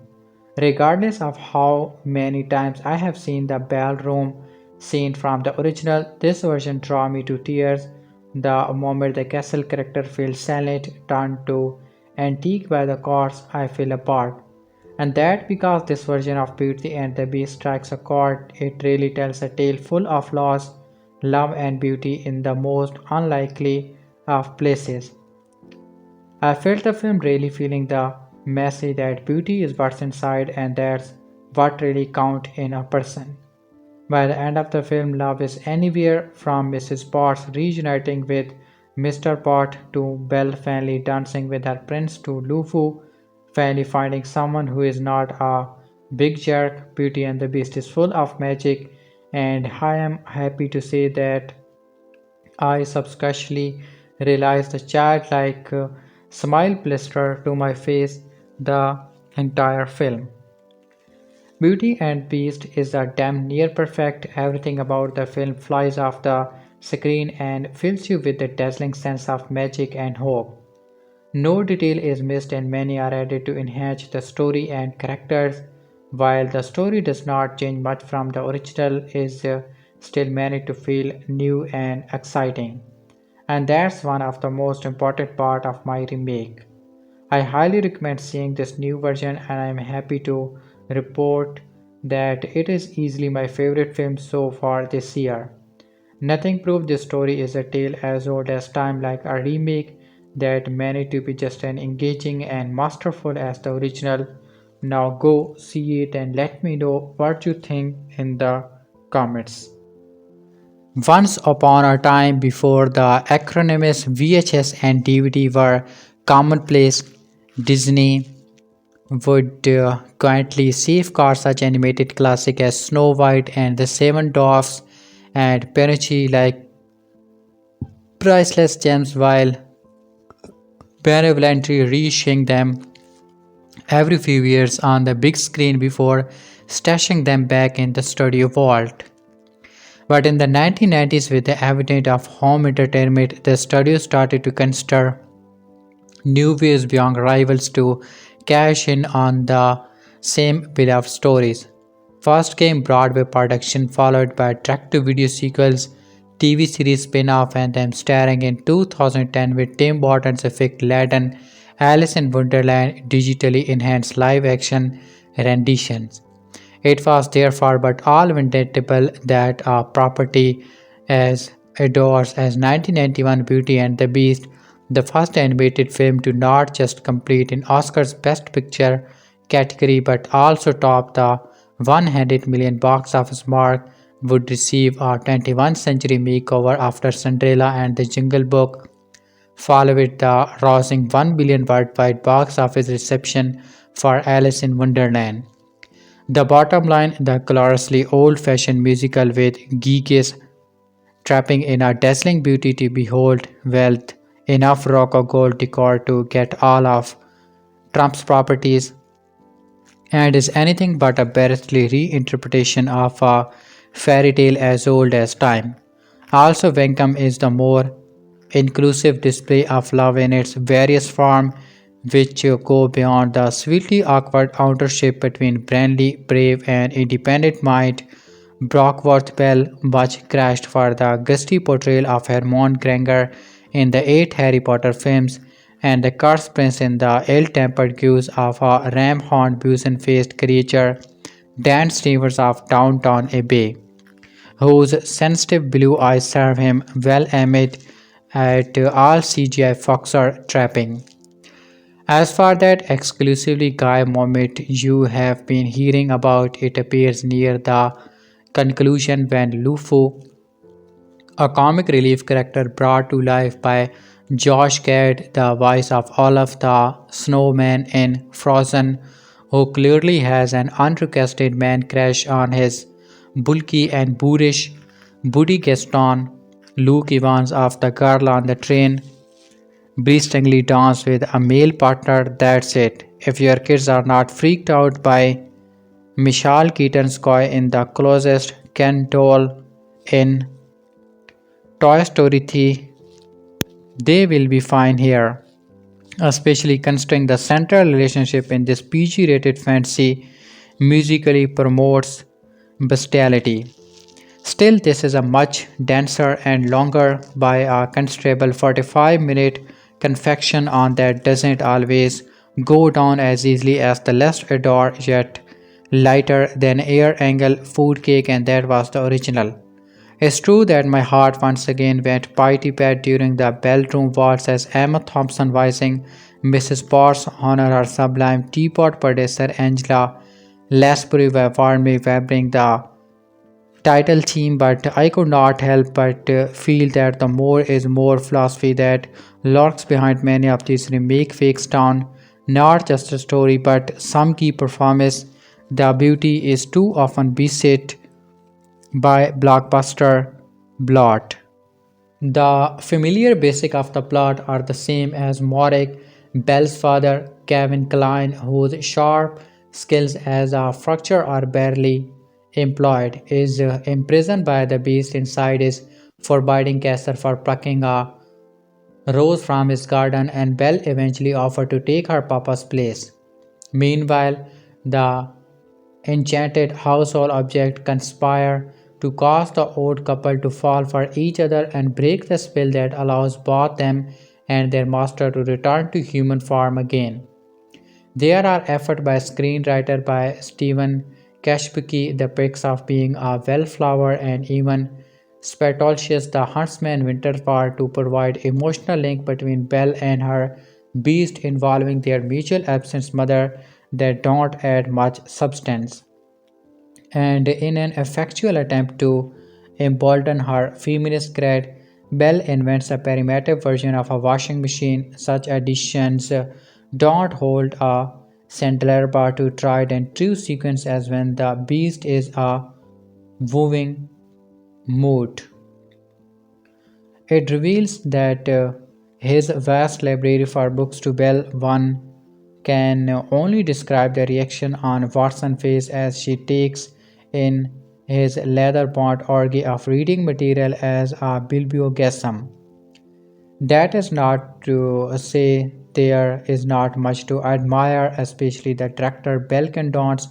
Regardless of how many times I have seen the ballroom scene from the original, this version draw me to tears. The moment the castle character feels silent, turned to antique by the chords, I feel apart. And that because this version of Beauty and the Beast strikes a chord, it really tells a tale full of loss, love, and beauty in the most unlikely of places. I felt the film really feeling the message that beauty is what's inside and that's what really counts in a person. By the end of the film, love is anywhere from Mrs. Potts reuniting with Mr. Pot to Belle finally dancing with her prince to Lufu finally finding someone who is not a big jerk. Beauty and the Beast is full of magic, and I am happy to say that I subconsciously realized the childlike smile blister to my face the entire film. Beauty and Beast is a damn near perfect. Everything about the film flies off the screen and fills you with a dazzling sense of magic and hope. No detail is missed and many are added to enhance the story and characters. While the story does not change much from the original, is still managed to feel new and exciting. And that's one of the most important part of my remake. I highly recommend seeing this new version and I am happy to report that it is easily my favorite film so far this year. Nothing proves this story is a tale as old as time like a remake that managed to be just as engaging and masterful as the original. Now go see it and let me know what you think in the comments. Once upon a time, before the acronyms VHS and DVD were commonplace, Disney would quietly safeguard such animated classics as Snow White and the Seven Dwarfs and Pinocchio like priceless gems while benevolently reissuing them every few years on the big screen before stashing them back in the studio vault. But in the 1990s, with the advent of home entertainment, the studio started to consider new ways beyond rivals to cash in on the same beloved stories. First came Broadway production, followed by direct-to-video sequels, TV series spin-off, and then starring in 2010 with Tim Burton's effect-laden Alice in Wonderland digitally enhanced live-action renditions. It was therefore but all inevitable that a property as adores as 1991 Beauty and the Beast, the first animated film to not just compete in Oscar's Best Picture category but also top the 100 million box office mark, would receive a 21st century makeover after Cinderella and the Jungle Book, followed the rousing 1 billion worldwide box office reception for Alice in Wonderland. The bottom line, the gloriously old-fashioned musical with geekies trapping in a dazzling beauty to behold, wealth, enough rock or gold decor to get all of Trump's properties, and is anything but a barely reinterpretation of a fairy tale as old as time. Also, Venkum is the more inclusive display of love in its various forms, which go beyond the sweetly awkward outership between friendly, brave, and independent mind. Brockworth Bell much crashed for the gusty portrayal of Hermione Granger in the eight Harry Potter films, and the cursed prince in the ill-tempered guise of a ram-horned busan-faced creature, Dan Stevens of Downton Abbey, whose sensitive blue eyes serve him well amid at all CGI foxer trapping. As for that exclusively guy moment you have been hearing about, it appears near the conclusion when Lufu, a comic relief character brought to life by Josh Gad, the voice of Olaf the Snowman in Frozen, who clearly has an unrequested man crush on his bulky and boorish Buddy Gaston, Luke Evans of The Girl on the Train, breastingly dance with a male partner. That's it. If your kids are not freaked out by Michelle Keaton's coy in the closest Ken doll in Toy Story 3, they will be fine here, especially considering the central relationship in this PG rated fantasy musically promotes bestiality. Still, this is a much denser and longer by a considerable 45-minute confection on that doesn't always go down as easily as the less adored yet lighter than air angle food cake, and that was the original. It's true that my heart once again went pitty-pat during the bellroom waltz as Emma Thompson voicing Mrs. Potts honor her sublime teapot producer Angela Lansbury warmly vamping the title theme, but I could not help but feel that the more is more philosophy that lurks behind many of these remake fakes down. Not just a story, but some key performance. The beauty is too often beset by blockbuster blot. The familiar basic of the plot are the same as Morag, Belle's father, Kevin Klein, whose sharp skills as a fracture are barely employed, is imprisoned by the beast inside his forbidding castle for plucking a rose from his garden, and Belle eventually offers to take her papa's place. Meanwhile, the enchanted household objects conspire to cause the old couple to fall for each other and break the spell that allows both them and their master to return to human form again. There are efforts by screenwriter by Stephen Kashbuki, the pics of being a wallflower, and even Spatolcius the huntsman Winterfire to provide emotional link between Belle and her beast involving their mutual absent mother that don't add much substance. And in an effectual attempt to embolden her feminist creed, Belle invents a primitive version of a washing machine. Such additions don't hold a similar bar to tried and true sequence as when the beast is a wooing mood. It reveals that his vast library for books to Belle one can only describe the reaction on Watson's face as she takes in his leather-bound orgy of reading material as a bibliogasm. That is not to say there is not much to admire, especially the director Bill Condon's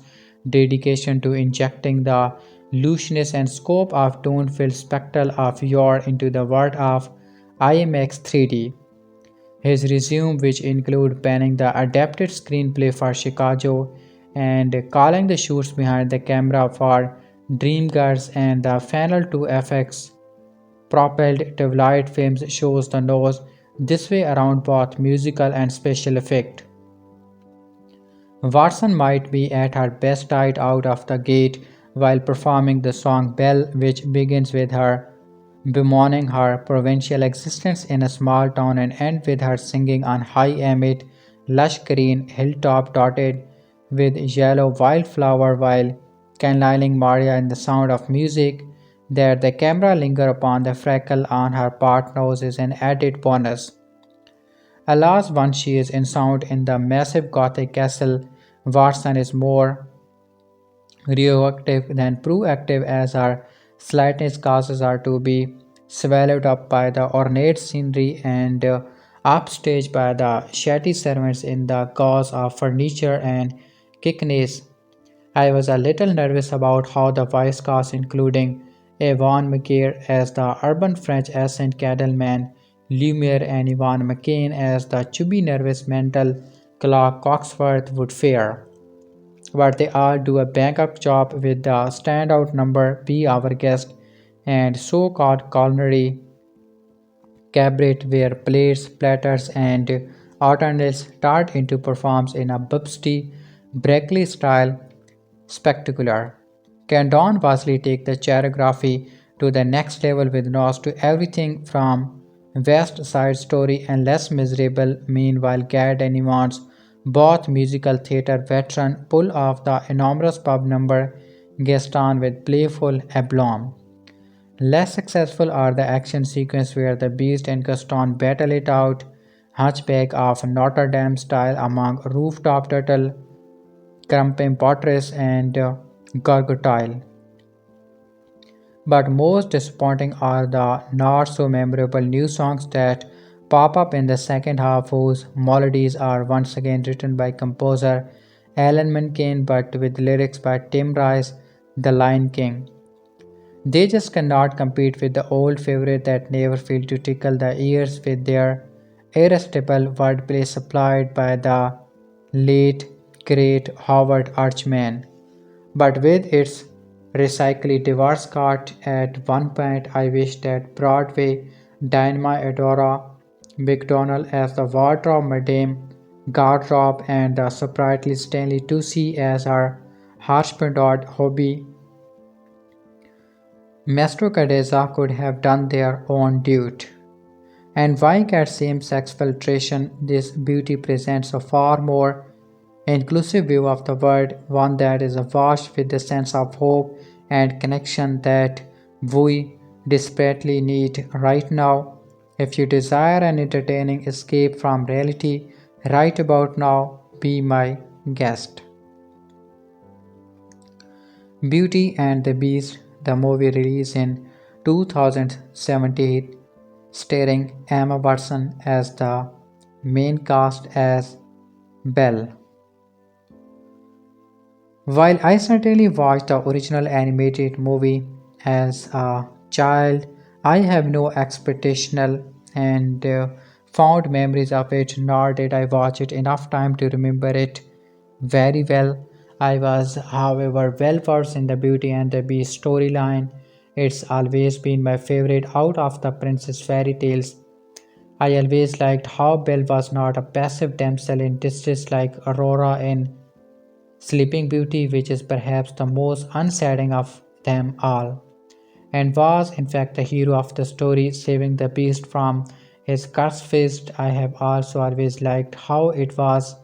dedication to injecting the looseness and scope of tone-filled spectacle of yore into the world of IMAX 3D. His resume, which include penning the adapted screenplay for Chicago and calling the shoots behind the camera for Dreamgirls and the final two FX propelled Twilight films shows the nose this way around both musical and special effect. Watson might be at her best right out of the gate while performing the song Belle, which begins with her bemoaning her provincial existence in a small town and ends with her singing on high amid lush green hilltop dotted with yellow wildflower while candling Maria in the sound of music. That the camera linger upon the freckle on her part nose is an added bonus. Alas, once she is enshrined in the massive Gothic castle, Watson is more reactive than proactive as her slightest causes are to be swallowed up by the ornate scenery and upstaged by the shabby servants in the cause of furniture and kickness. I was a little nervous about how the voice cast, including Yvonne McGeer as the urban French accent cattleman, Lumiere, and Yvonne McCain as the chubby nervous mental Clark Coxworth would fare. But they all do a bang-up job with the standout number Be Our Guest and so-called culinary cabaret where plates, platters, and utensils start into performs in a Bubsty, Brackley style spectacular. Can Don Bosley take the choreography to the next level with nods to everything from West Side Story and Less Miserable? Meanwhile, Gad and Yvonne's both musical theatre veteran pull off the enormous pub number Gaston with playful aplomb. Less successful are the action sequences where the Beast and Gaston battle it out, Hunchback of Notre Dame style among rooftop turtle, Crumping Potteress, and Gargoyle. But most disappointing are the not so memorable new songs that pop up in the second half, whose melodies are once again written by composer Alan Menken but with lyrics by Tim Rice, The Lion King. They just cannot compete with the old favorite that never fail to tickle the ears with their irresistible wordplay supplied by the late great Howard Archman. But with its recycly diverse cast at one point I wish that Broadway Dynamite Adora McDonald as the wardrobe Madame Gardrobe and the sprightly Stanley Tucci as her husband hobby Maestro Cadeza could have done their own duet. And why cat same-sex filtration? This beauty presents a far more inclusive view of the world, one that is awash with the sense of hope and connection that we desperately need right now. If you desire an entertaining escape from reality right about now, be my guest. Beauty and the Beast, the movie released in 2017, starring Emma Watson as the main cast as Belle. While I certainly watched the original animated movie as a child, I have no expectational and fond memories of it, nor did I watch it enough time to remember it very well. I was, however, well versed in the Beauty and the Beast storyline. It's always been my favorite out of the princess fairy tales. I always liked how Belle was not a passive damsel in distress like Aurora in Sleeping Beauty, which is perhaps the most unsettling of them all, and was in fact the hero of the story, saving the beast from his cursed fist. I have also always liked how it was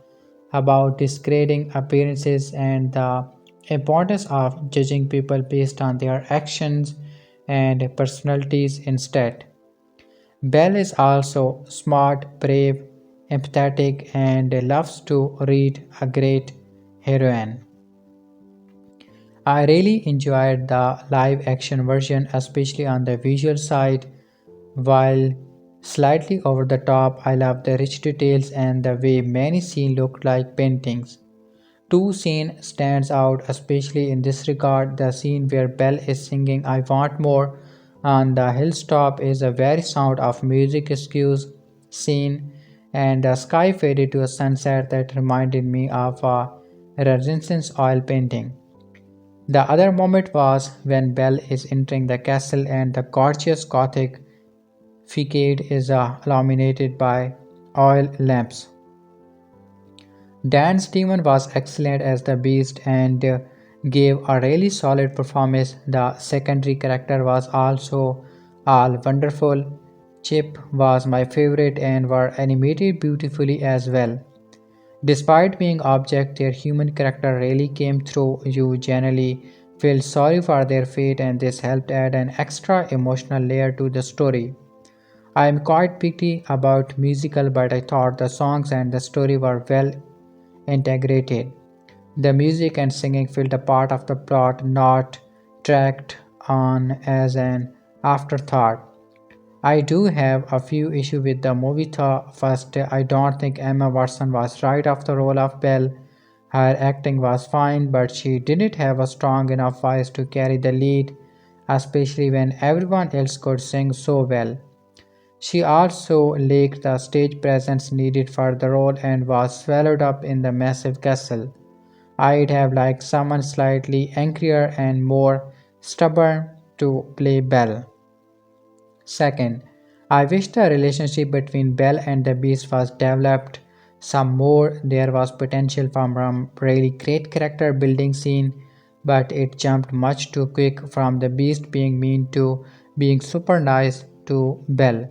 about discrediting appearances and the importance of judging people based on their actions and personalities instead. Belle is also smart, brave, empathetic, and loves to read, a great heroine. I really enjoyed the live action version, especially on the visual side. While slightly over the top, I love the rich details and the way many scenes look like paintings. Two scenes stands out especially in this regard. The scene where Belle is singing I Want More on the hilltop is a very sound of music excuse scene, and the sky faded to a sunset that reminded me of a Renaissance oil painting. The other moment was when Belle is entering the castle and the gorgeous Gothic facade is illuminated by oil lamps. Dan Stevens was excellent as the Beast and gave a really solid performance. The secondary character was also all wonderful. Chip was my favorite and were animated beautifully as well. Despite being objects, their human character really came through. You generally feel sorry for their fate, and this helped add an extra emotional layer to the story. I am quite picky about musical, but I thought the songs and the story were well integrated. The music and singing felt a part of the plot, not tracked on as an afterthought. I do have a few issues with the movie. First, I don't think Emma Watson was right of the role of Belle. Her acting was fine, but she didn't have a strong enough voice to carry the lead, especially when everyone else could sing so well. She also lacked the stage presence needed for the role and was swallowed up in the massive castle. I'd have liked someone slightly angrier and more stubborn to play Belle. Second, I wish the relationship between Belle and the Beast was developed some more. There was potential from a really great character building scene, but it jumped much too quick from the Beast being mean to being super nice to Belle.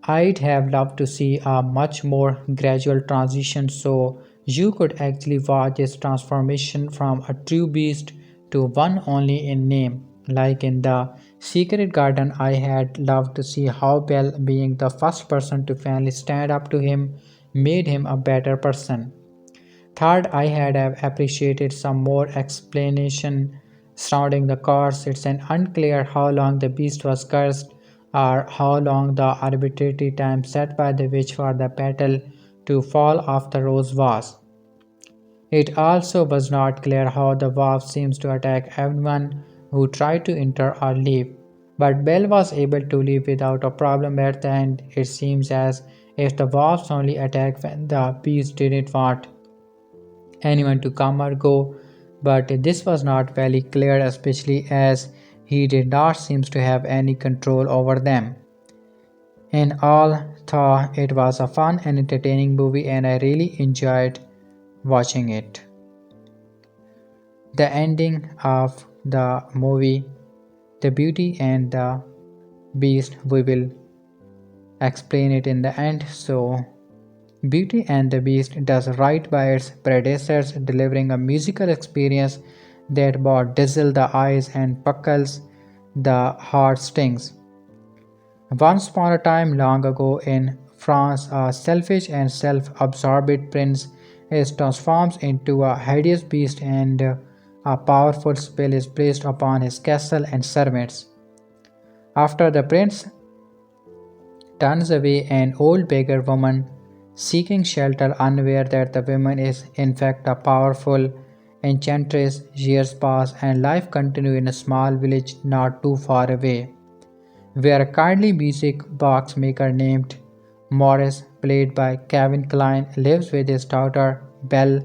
I'd have loved to see a much more gradual transition so you could actually watch its transformation from a true beast to one only in name. Like in the Secret Garden, I had loved to see how Belle, being the first person to finally stand up to him, made him a better person. Third, I had have appreciated some more explanation surrounding the curse. It's an unclear how long the beast was cursed or how long the arbitrary time set by the witch for the petal to fall off the rose was. It also was not clear how the wolf seems to attack everyone who tried to enter or leave. But Belle was able to leave without a problem at the end. It seems as if the wolves only attacked when the beast didn't want anyone to come or go, but this was not very clear, especially as he did not seem to have any control over them. In all, thought it was a fun and entertaining movie, and I really enjoyed watching it. The ending of the movie The Beauty and the Beast. We will explain it in the end. So, Beauty and the Beast does right by its predecessors, delivering a musical experience that both dazzles the eyes and puckles the heartstrings. Once upon a time, long ago in France, a selfish and self absorbed prince is transformed into a hideous beast, and a powerful spell is placed upon his castle and servants. After the prince turns away, an old beggar woman seeking shelter, unaware that the woman is in fact a powerful enchantress. Years pass, and life continues in a small village not too far away, where a kindly music box maker named Morris, played by Kevin Kline, lives with his daughter Belle,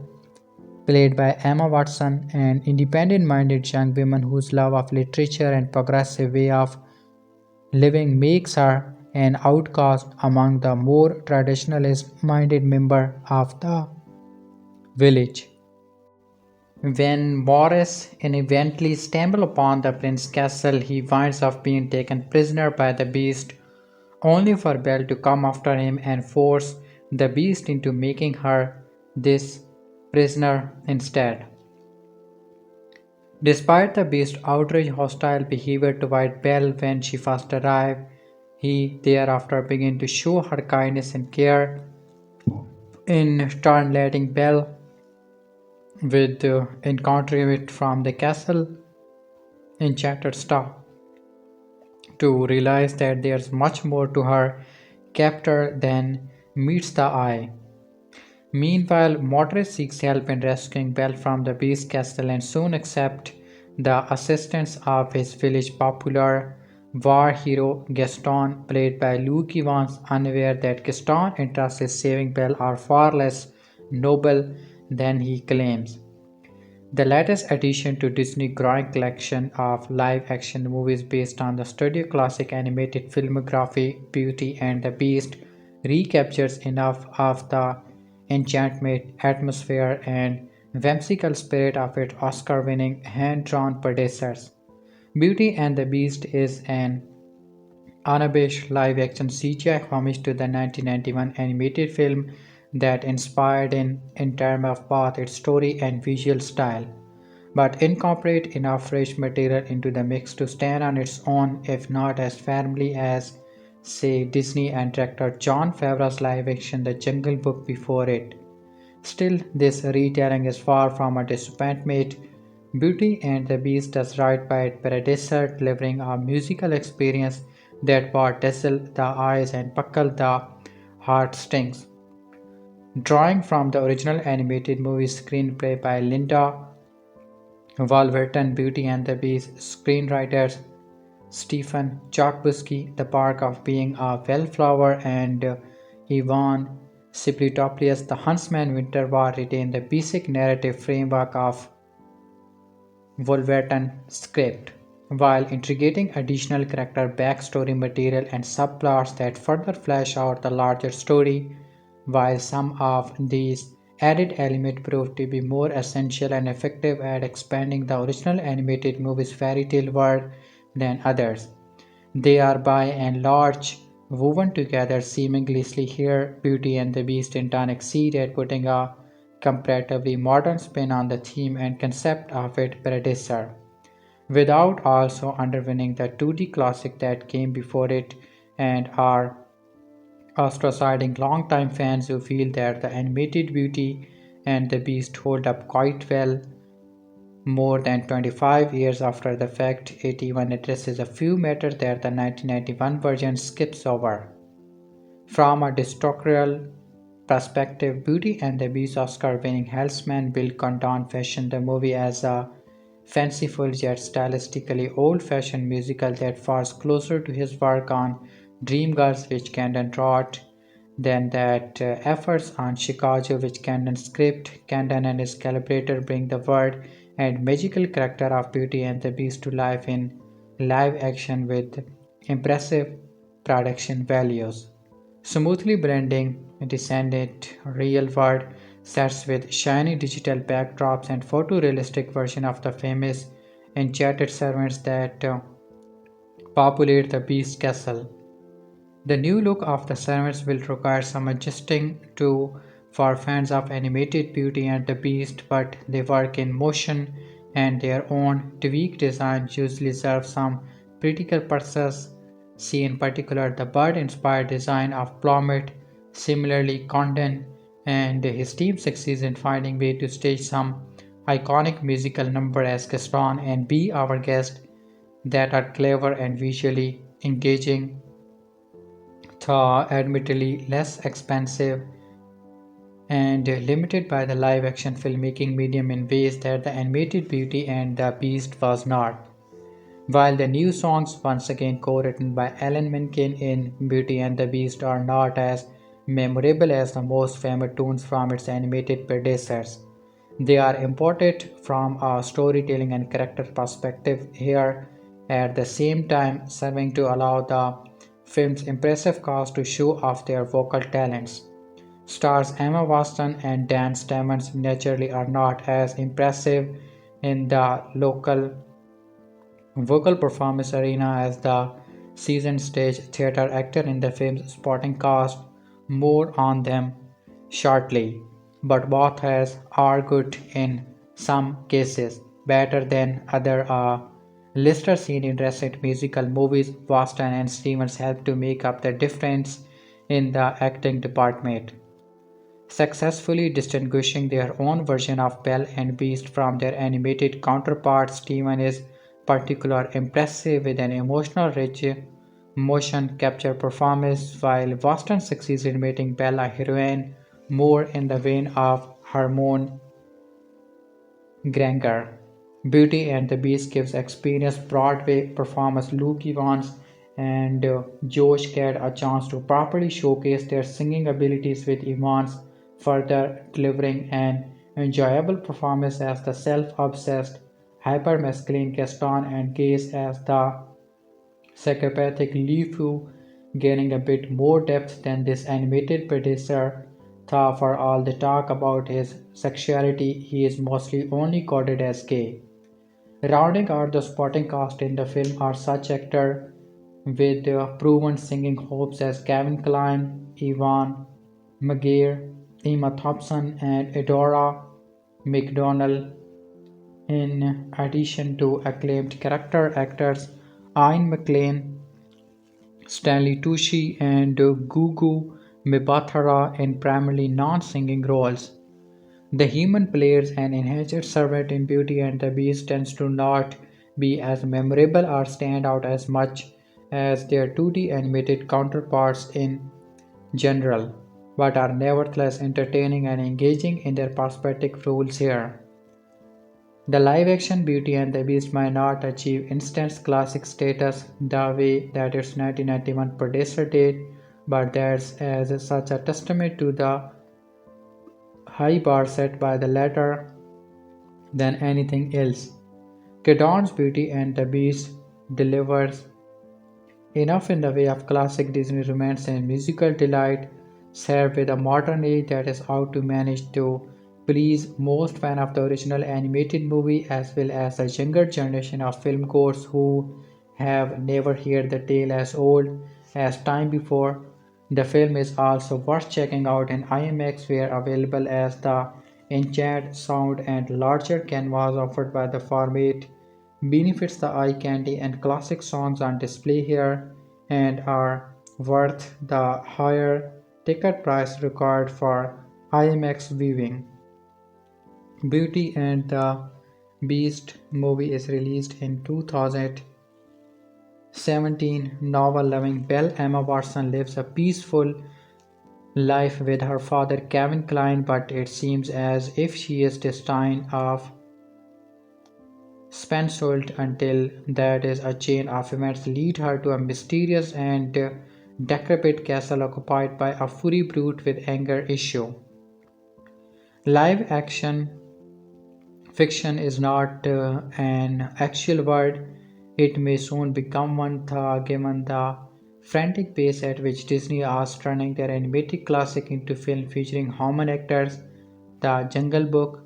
played by Emma Watson, an independent minded young woman whose love of literature and progressive way of living makes her an outcast among the more traditionalist minded members of the village. When Morris inadvertently stumbles upon the prince's castle, he winds up being taken prisoner by the beast, only for Belle to come after him and force the beast into making her this prisoner instead. Despite the beast's outrage hostile behavior toward Belle when she first arrived, he thereafter began to show her kindness and care, in turn letting Belle with encountering it from the castle enchanted star to realize that there's much more to her captor than meets the eye. Meanwhile, Mordred seeks help in rescuing Belle from the beast castle and soon accepts the assistance of his village popular war hero Gaston, played by Luke Evans, unaware that Gaston's interests in saving Belle are far less noble than he claims. The latest addition to Disney's growing collection of live-action movies based on the studio classic animated filmography, Beauty and the Beast recaptures enough of the enchantment, atmosphere, and whimsical spirit of its Oscar-winning hand-drawn predecessors. Beauty and the Beast is an unabashed live-action CGI homage to the 1991 animated film that inspired in terms of both its story and visual style, but incorporate enough fresh material into the mix to stand on its own, if not as firmly as, say, Disney and director Jon Favreau's live-action The Jungle Book before it. Still, this retelling is far from a disappointment. Beauty and the Beast does right by its predecessor, delivering a musical experience that both dazzle the eyes and puckle the heartstrings. Drawing from the original animated movie screenplay by Linda Wolverton, Beauty and the Beast screenwriters Stephen Chbosky, The Park of Being a Wallflower, and Ivan Sipritopoulos, The Huntsman Winter War retain the basic narrative framework of Wolverton script, while integrating additional character backstory material and subplots that further flesh out the larger story. While some of these added elements proved to be more essential and effective at expanding the original animated movie's fairy tale world than others, they are by and large woven together seamlessly. Here, Beauty and the Beast in turn exceed at putting a comparatively modern spin on the theme and concept of its predecessor, without also undermining the 2D classic that came before it, and are ostracizing longtime fans who feel that the animated Beauty and the Beast hold up quite well more than 25 years after the fact. It even addresses a few matters that the 1991 version skips over. From a directorial perspective, Beauty and the Beast Oscar-winning helmsman Bill Condon fashioned the movie as a fanciful yet stylistically old-fashioned musical that falls closer to his work on Dreamgirls, which Condon wrote, than that efforts on Chicago, which Condon script. Condon and his collaborator bring the world and magical character of Beauty and the Beast to life in live action with impressive production values, smoothly blending descendant real world sets with shiny digital backdrops and photorealistic version of the famous enchanted servants that populate the beast castle. The new look of the servants will require some adjusting to for fans of animated Beauty and the Beast, but they work in motion and their own tweaked designs usually serve some critical purposes. See in particular the bird-inspired design of Plummet, similarly Condon and his team succeeds in finding way to stage some iconic musical number as Gaston and Be Our Guest that are clever and visually engaging, though admittedly less expensive and limited by the live action filmmaking medium in ways that the animated Beauty and the Beast was not. While the new songs, once again co written by Alan Menken in Beauty and the Beast, are not as memorable as the most famous tunes from its animated predecessors, they are important from a storytelling and character perspective here, at the same time serving to allow the film's impressive cast to show off their vocal talents. Stars Emma Watson and Dan Stevens naturally are not as impressive in the local vocal performance arena as the seasoned stage theater actor in the film's supporting cast. More on them shortly, but both has are good in some cases, better than other. Lister seen in recent musical movies, Watson and Stevens help to make up the difference in the acting department, successfully distinguishing their own version of Belle and Beast from their animated counterparts. Steven is particularly impressive with an emotional rich motion capture performance, while Boston succeeds in making Belle a heroine more in the vein of Harmon Granger. Beauty and the Beast gives experienced Broadway performers Luke Evans and Josh Gad a chance to properly showcase their singing abilities, with Evans further delivering an enjoyable performance as the self-obsessed, hyper-masculine Gaston and Gaze as the psychopathic Lifu, gaining a bit more depth than this animated predecessor. Though for all the talk about his sexuality, he is mostly only coded as gay. Rounding out the supporting cast in the film are such actors with proven singing hopes as Kevin Kline, Ivan McGear, Emma Thompson, and Edora McDonald, in addition to acclaimed character actors Ian McLean, Stanley Tucci, and Gugu Mbatha in primarily non-singing roles. The human players and enhanced servant in Beauty and the Beast tends to not be as memorable or stand out as much as their 2D animated counterparts in general, but are nevertheless entertaining and engaging in their perspective roles here. The live action Beauty and the Beast might not achieve instant classic status the way that its 1991 predecessor did, but that's as such a testament to the high bar set by the latter than anything else. Kedon's Beauty and the Beast delivers enough in the way of classic Disney romance and musical delight, served with a modern age that is out to manage to please most fans of the original animated movie as well as a younger generation of filmgoers who have never heard the tale as old as time before. The film is also worth checking out in IMAX, where available as the enchanted sound and larger canvas offered by the format benefits the eye candy, and classic songs on display here and are worth the higher ticket price required for IMAX viewing. Beauty and the Beast movie is released in 2017. Novel loving Belle Emma Watson lives a peaceful life with her father Kevin Kline, but it seems as if she is destined of Spensold until that is a chain of events lead her to a mysterious and decrepit castle occupied by a furry brute with anger issue. Live action fiction is not an actual word. It may soon become one given the frantic pace at which Disney is turning their animated classic into film featuring human actors. The Jungle Book,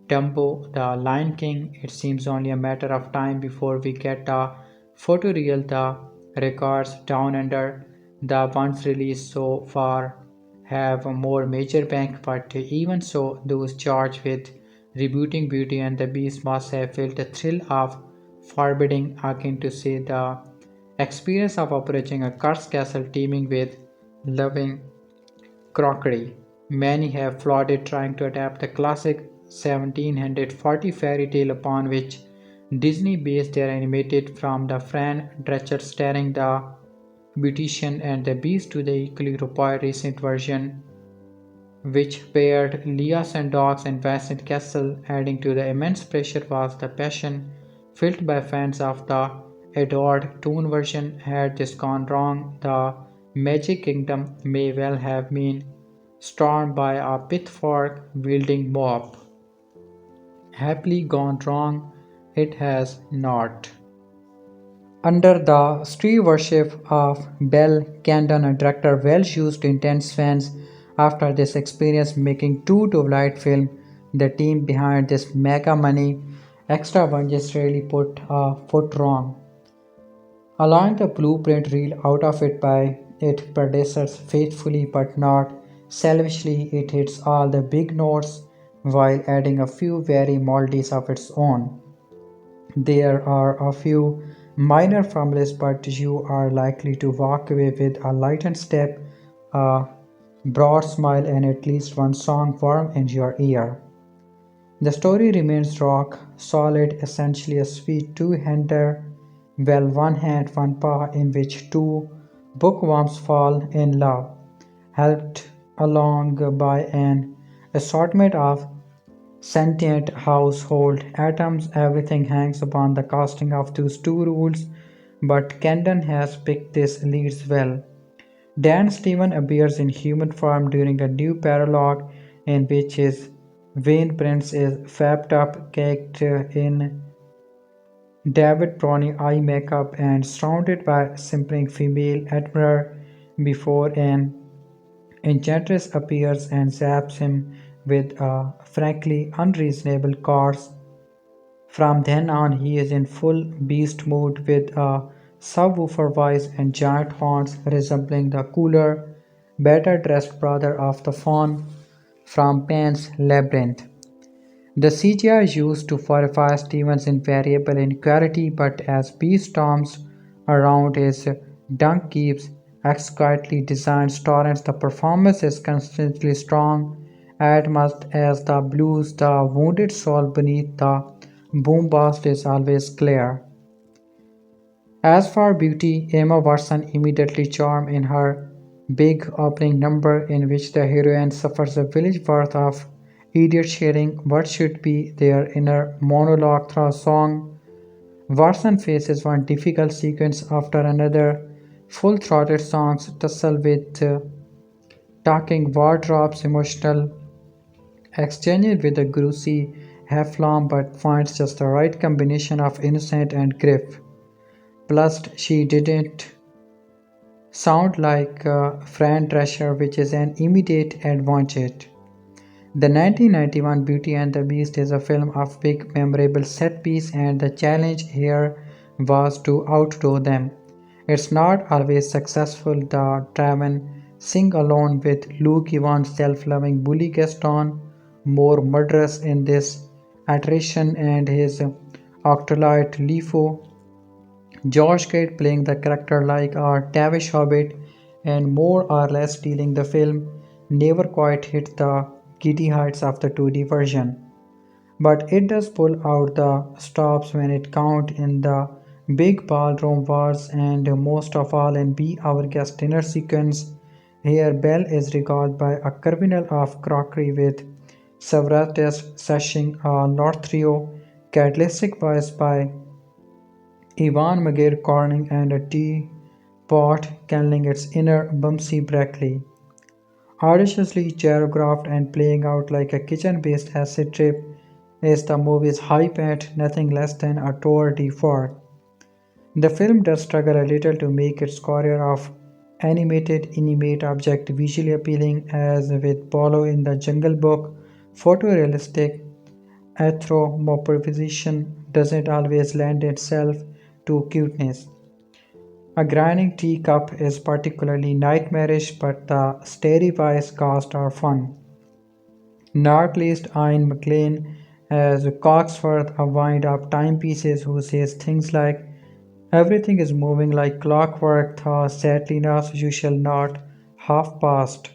Dumbo, The Lion King, it seems only a matter of time before we get a photoreal the records down under. The ones released so far have a more major bank, but even so, those charged with rebooting Beauty and the Beast must have felt a thrill of forbidding, akin to say the experience of approaching a cursed castle teeming with loving crockery. Many have flooded trying to adapt the classic 1740 fairy tale upon which Disney based their animated from the Fran Drescher starring the Beautician and the Beast to the equally popular recent version which paired Leas and dogs and Vincent Castle. Adding to the immense pressure was the passion felt by fans of the adored tune version. Had this gone wrong, the Magic Kingdom may well have been stormed by a pitchfork wielding mob. Happily gone wrong, it has not. Under the stewardship of Bill Condon, a director well used to intense fans after this experience making two Twilight films, the team behind this mega money extravagance really put a foot wrong, allowing the blueprint reel out of it by its predecessors faithfully but not selfishly. It hits all the big notes while adding a few very moldies of its own. There are a few minor fumbles, but you are likely to walk away with a lightened step, a broad smile, and at least one song warm in your ear. The story remains rock solid, essentially a sweet two-hander, well, one hand, one paw, in which two bookworms fall in love, helped along by an assortment of sentient household atoms. Everything hangs upon the casting of those two rules, but Kendon has picked these leads well. Dan Stevens appears in human form during a new paralogue in which his Wayne Prince is fapped up, caked in David Browning eye makeup, and surrounded by simpering female admirer before an enchantress appears and zaps him with a frankly unreasonable course. From then on, he is in full beast mode with a subwoofer voice and giant horns resembling the cooler, better dressed brother of the faun from Pan's Labyrinth. The CGI used to fortify Stevens' invariable inequality, but as Beast storms around his dunk keeps exquisitely designed torrents, the performance is consistently strong, as much as the blues. The wounded soul beneath the bombast is always clear. As for Beauty, Emma Watson immediately charmed in her big opening number, in which the heroine suffers a village worth of idiots sharing what should be their inner monologue through song. Watson faces one difficult sequence after another. Full-throated songs tussle with talking wardrobes, emotional exchanges with a gruesy heffalump, but finds just the right combination of innocent and grief. Plus, she didn't sound like Fran Drescher, which is an immediate advantage. The 1991 Beauty and the Beast is a film of big, memorable set piece, and the challenge here was to outdo them. It's not always successful. The Traven sing alone with Luke Evans' self-loving bully Gaston, more murderous in this iteration, and his octolite Lifo Josh Gad playing the character like a Tavish Hobbit and more or less stealing the film never quite hit the giddy heights of the 2D version. But it does pull out the stops when it counts in the big ballroom wars and most of all in Be Our Guest dinner sequence. Here Belle is regaled by a criminal of crockery with Savratis sashing a Northrio, catalytic voice by Ivan McGear corning and a teapot channeling its inner Bumsy Brackley. Audaciously choreographed and playing out like a kitchen-based acid trip is the movie's hype at nothing less than a tour de force. The film does struggle a little to make its career of animated inanimate object visually appealing, as with Polo in the Jungle Book, photorealistic Anthropomorphism doesn't always lend itself to cuteness. A grinding teacup is particularly nightmarish, but the starry-wise cast are fun. Not least Ian McLean as Coxworth, a wind-up timepiece who says things like, "Everything is moving like clockwork, tha sadly not you shall not half past."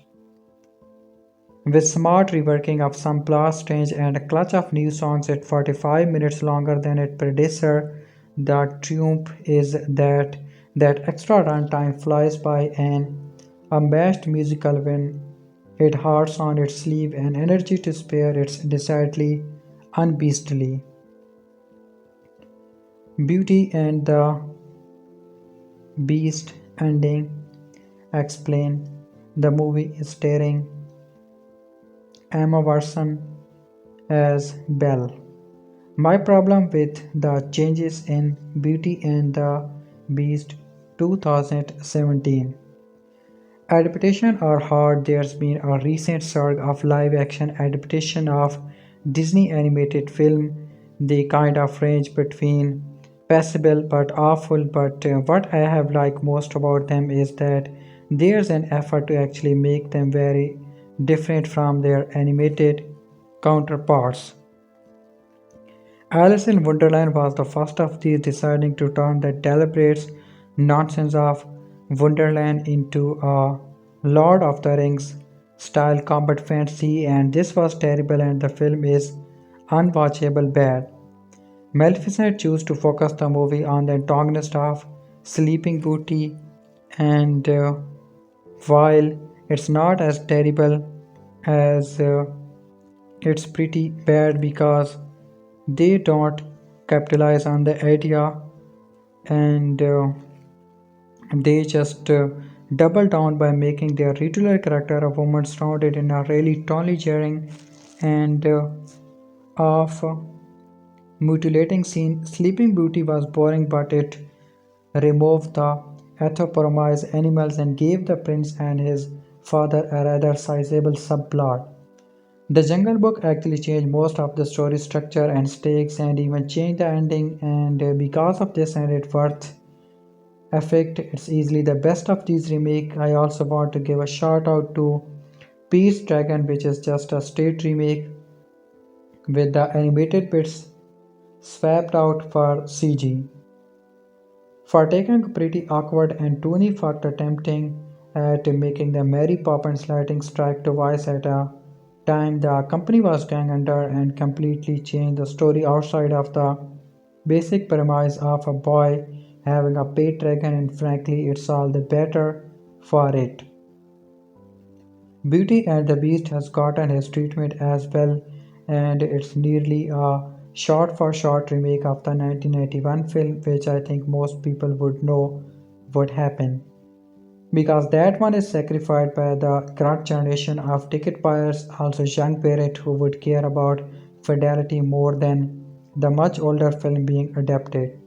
With smart reworking of some plot strange and a clutch of new songs at 45 minutes longer than its predecessor, the triumph is that extra runtime flies by an unmatched musical when it hearts on its sleeve and energy to spare it's decidedly unbeastly. Beauty and the Beast ending explain the movie is starring Emma Watson as Belle. My problem with the changes in Beauty and the Beast 2017 adaptation are hard. There's been a recent surge of live action adaptation of Disney animated film. They kind of range between passable but awful, but what I have liked most about them is that there's an effort to actually make them very different from their animated counterparts. Alice in Wonderland was the first of these, deciding to turn the deliberate nonsense of Wonderland into a Lord of the Rings style combat fantasy, and this was terrible, and the film is unwatchable bad. Maleficent chose to focus the movie on the antagonist of Sleeping Beauty, and while it's not as terrible as it's pretty bad because they don't capitalize on the idea, and they just double down by making their titular character a woman surrounded in a really totally jarring and of mutilating scene. Sleeping Beauty was boring, but it removed the anthropomorphized animals and gave the prince and his father a rather sizable subplot. The Jungle Book actually changed most of the story structure and stakes and even changed the ending, and because of this and its worth effect, it's easily the best of these remake. I also want to give a shout out to Pete's Dragon, which is just a straight remake with the animated bits swapped out for CG. For taking a pretty awkward and toony fucked attempting at making the Mary Poppins lightning strike twice at a time the company was going under and completely changed the story outside of the basic premise of a boy having a pet dragon, and frankly it's all the better for it. Beauty and the Beast has gotten his treatment as well, and it's nearly a shot for shot remake of the 1991 film, which I think most people would know would happen. Because that one is sacrificed by the current generation of ticket buyers, also young parents who would care about fidelity more than the much older film being adapted.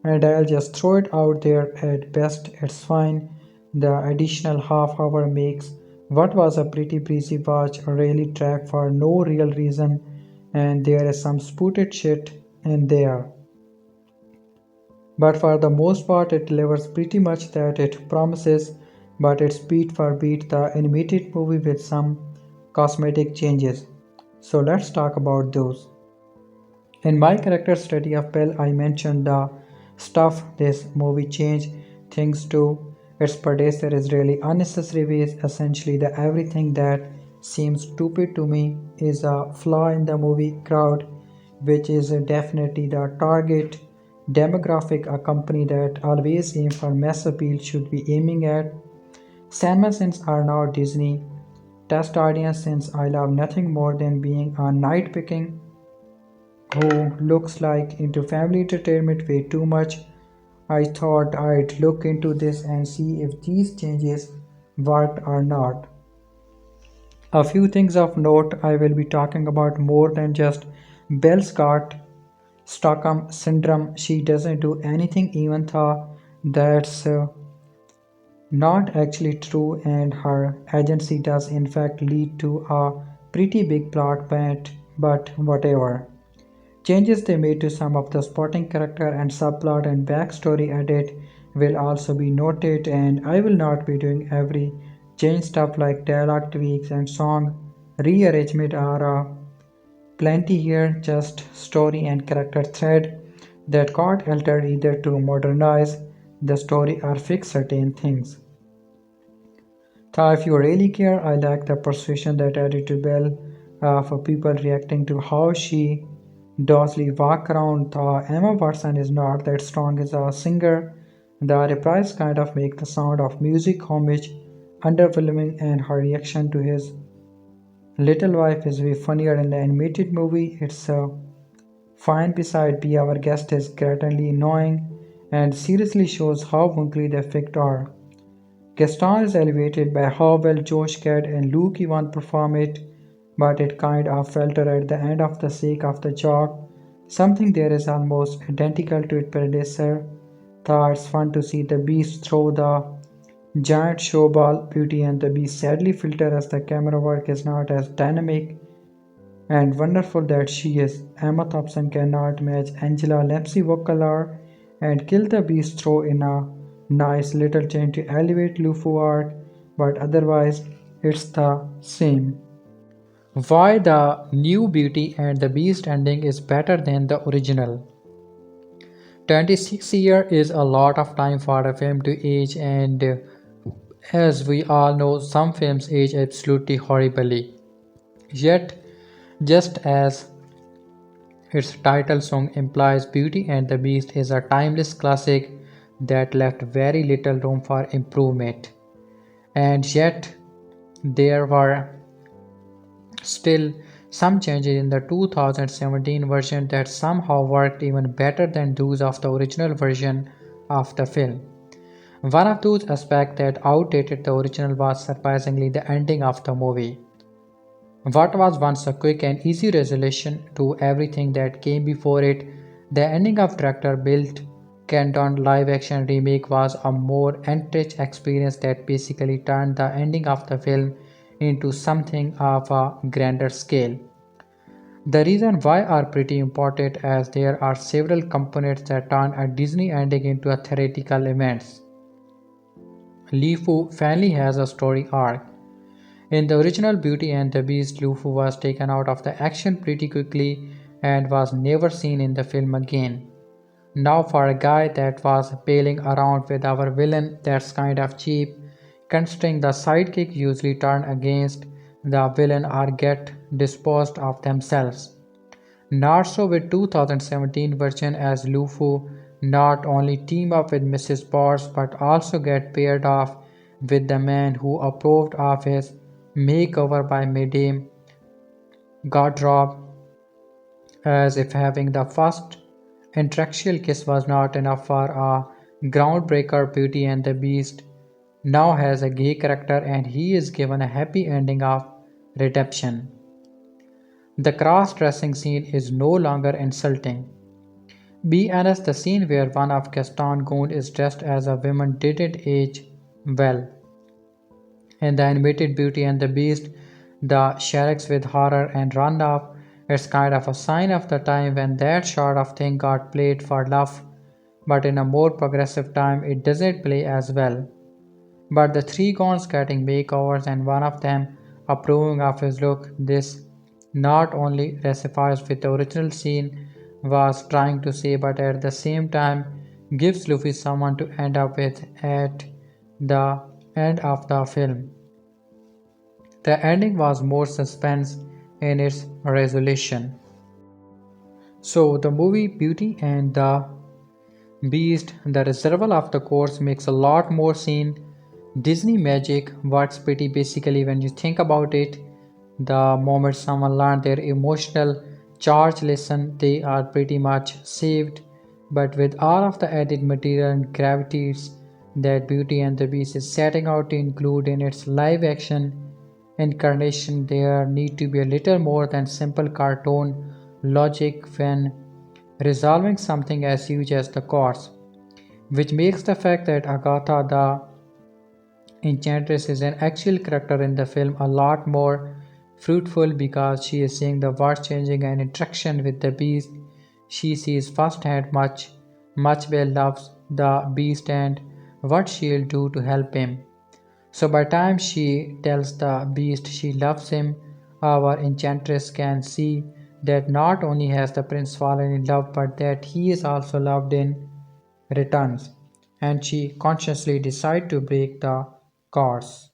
And I'll just throw it out there, at best it's fine. The additional half hour makes what was a pretty breezy watch really drag for no real reason, and there is some spooted shit in there. But for the most part, it delivers pretty much that it promises, but it's beat for beat the animated movie with some cosmetic changes. So let's talk about those. In my character study of Belle, I mentioned the stuff this movie changed things to its predecessor is really unnecessary ways. Essentially, the everything that seems stupid to me is a flaw in the movie crowd, which is definitely the target demographic a company that always aims for mass appeal should be aiming at. Cinema sins are now Disney test audience since I love nothing more than being a night picking who looks like into family entertainment way too much. I thought I'd look into this and see if these changes worked or not. A few things of note I will be talking about more than just Bell's got Stockholm syndrome. She doesn't do anything even though that's not actually true, and her agency does in fact lead to a pretty big plot point, but whatever. Changes they made to some of the supporting character and subplot and backstory edit will also be noted, and I will not be doing every change stuff like dialogue tweaks and song rearrangement are plenty here, just story and character thread that got altered either to modernize the story or fix certain things. So if you really care, I like the persuasion that added to Belle for people reacting to how she docilely walk around. The Emma Watson is not that strong as a singer. The reprise kind of make the sound of music homage underwhelming, and her reaction to his little wife is way funnier in the animated movie. It's fine beside be our guest is gratingly annoying and seriously shows how wonky the effects are. Gaston is elevated by how well Josh Gad and Luke even perform it, but it kind of faltered at the end of the sake of the joke. Something there is almost identical to its predecessor. Though it's fun to see the Beast throw the giant showball. Beauty and the Beast sadly filter as the camera work is not as dynamic and wonderful that she is. Emma Thompson cannot match Angela Lansbury vocal art, and Kill the Beast throw in a nice little change to elevate Lufu art, but otherwise it's the same. Why the new Beauty and the Beast ending is better than the original. 26 years is a lot of time for a film to age, and as we all know, some films age absolutely horribly. Yet, just as its title song implies, Beauty and the Beast is a timeless classic that left very little room for improvement. And yet, there were still some changes in the 2017 version that somehow worked even better than those of the original version of the film. One of those aspects that outdated the original was surprisingly the ending of the movie. What was once a quick and easy resolution to everything that came before it, the ending of director Bill Condon live action remake was a more enriched experience that basically turned the ending of the film into something of a grander scale. The reason why are pretty important as there are several components that turn a Disney ending into a theoretical event. Lifu finally has a story arc. In the original Beauty and the Beast, Lufu was taken out of the action pretty quickly and was never seen in the film again. Now, for a guy that was pailing around with our villain, that's kind of cheap, considering the sidekick usually turn against the villain or get disposed of themselves. Not so with 2017 version as Lufu not only team up with Mrs. Potts but also get paired off with the man who approved of his makeover by Madame Godrob, as if having the first interracial kiss was not enough for a groundbreaker. Beauty and the Beast now has a gay character and he is given a happy ending of redemption. The cross-dressing scene is no longer insulting. Be honest, the scene where one of Gaston Gould is dressed as a woman didn't age well. In the animated Beauty and the Beast, the shrieks with horror and run off. It's kind of a sign of the time when that sort of thing got played for love, but in a more progressive time it doesn't play as well. But the three Gonds getting makeovers and one of them approving of his look, this not only reciprocates with the original scene was trying to say, but at the same time gives Luffy someone to end up with at the end of the film. The ending was more suspense in its resolution. So the movie Beauty and the Beast, the reservoir of the course makes a lot more scene. Disney magic works pretty basically when you think about it. The moment someone learns their emotional charge lesson, they are pretty much saved. But with all of the added material and gravities that Beauty and the Beast is setting out to include in its live action incarnation, there need to be a little more than simple cartoon logic when resolving something as huge as the course, which makes the fact that Agatha the Enchantress is an actual character in the film a lot more fruitful because she is seeing the world changing and interaction with the beast She sees firsthand much Belle loves the beast and what she'll do to help him. So by the time she tells the beast she loves him, our enchantress can see that not only has the prince fallen in love, but that he is also loved in returns, and she consciously decides to break the curse.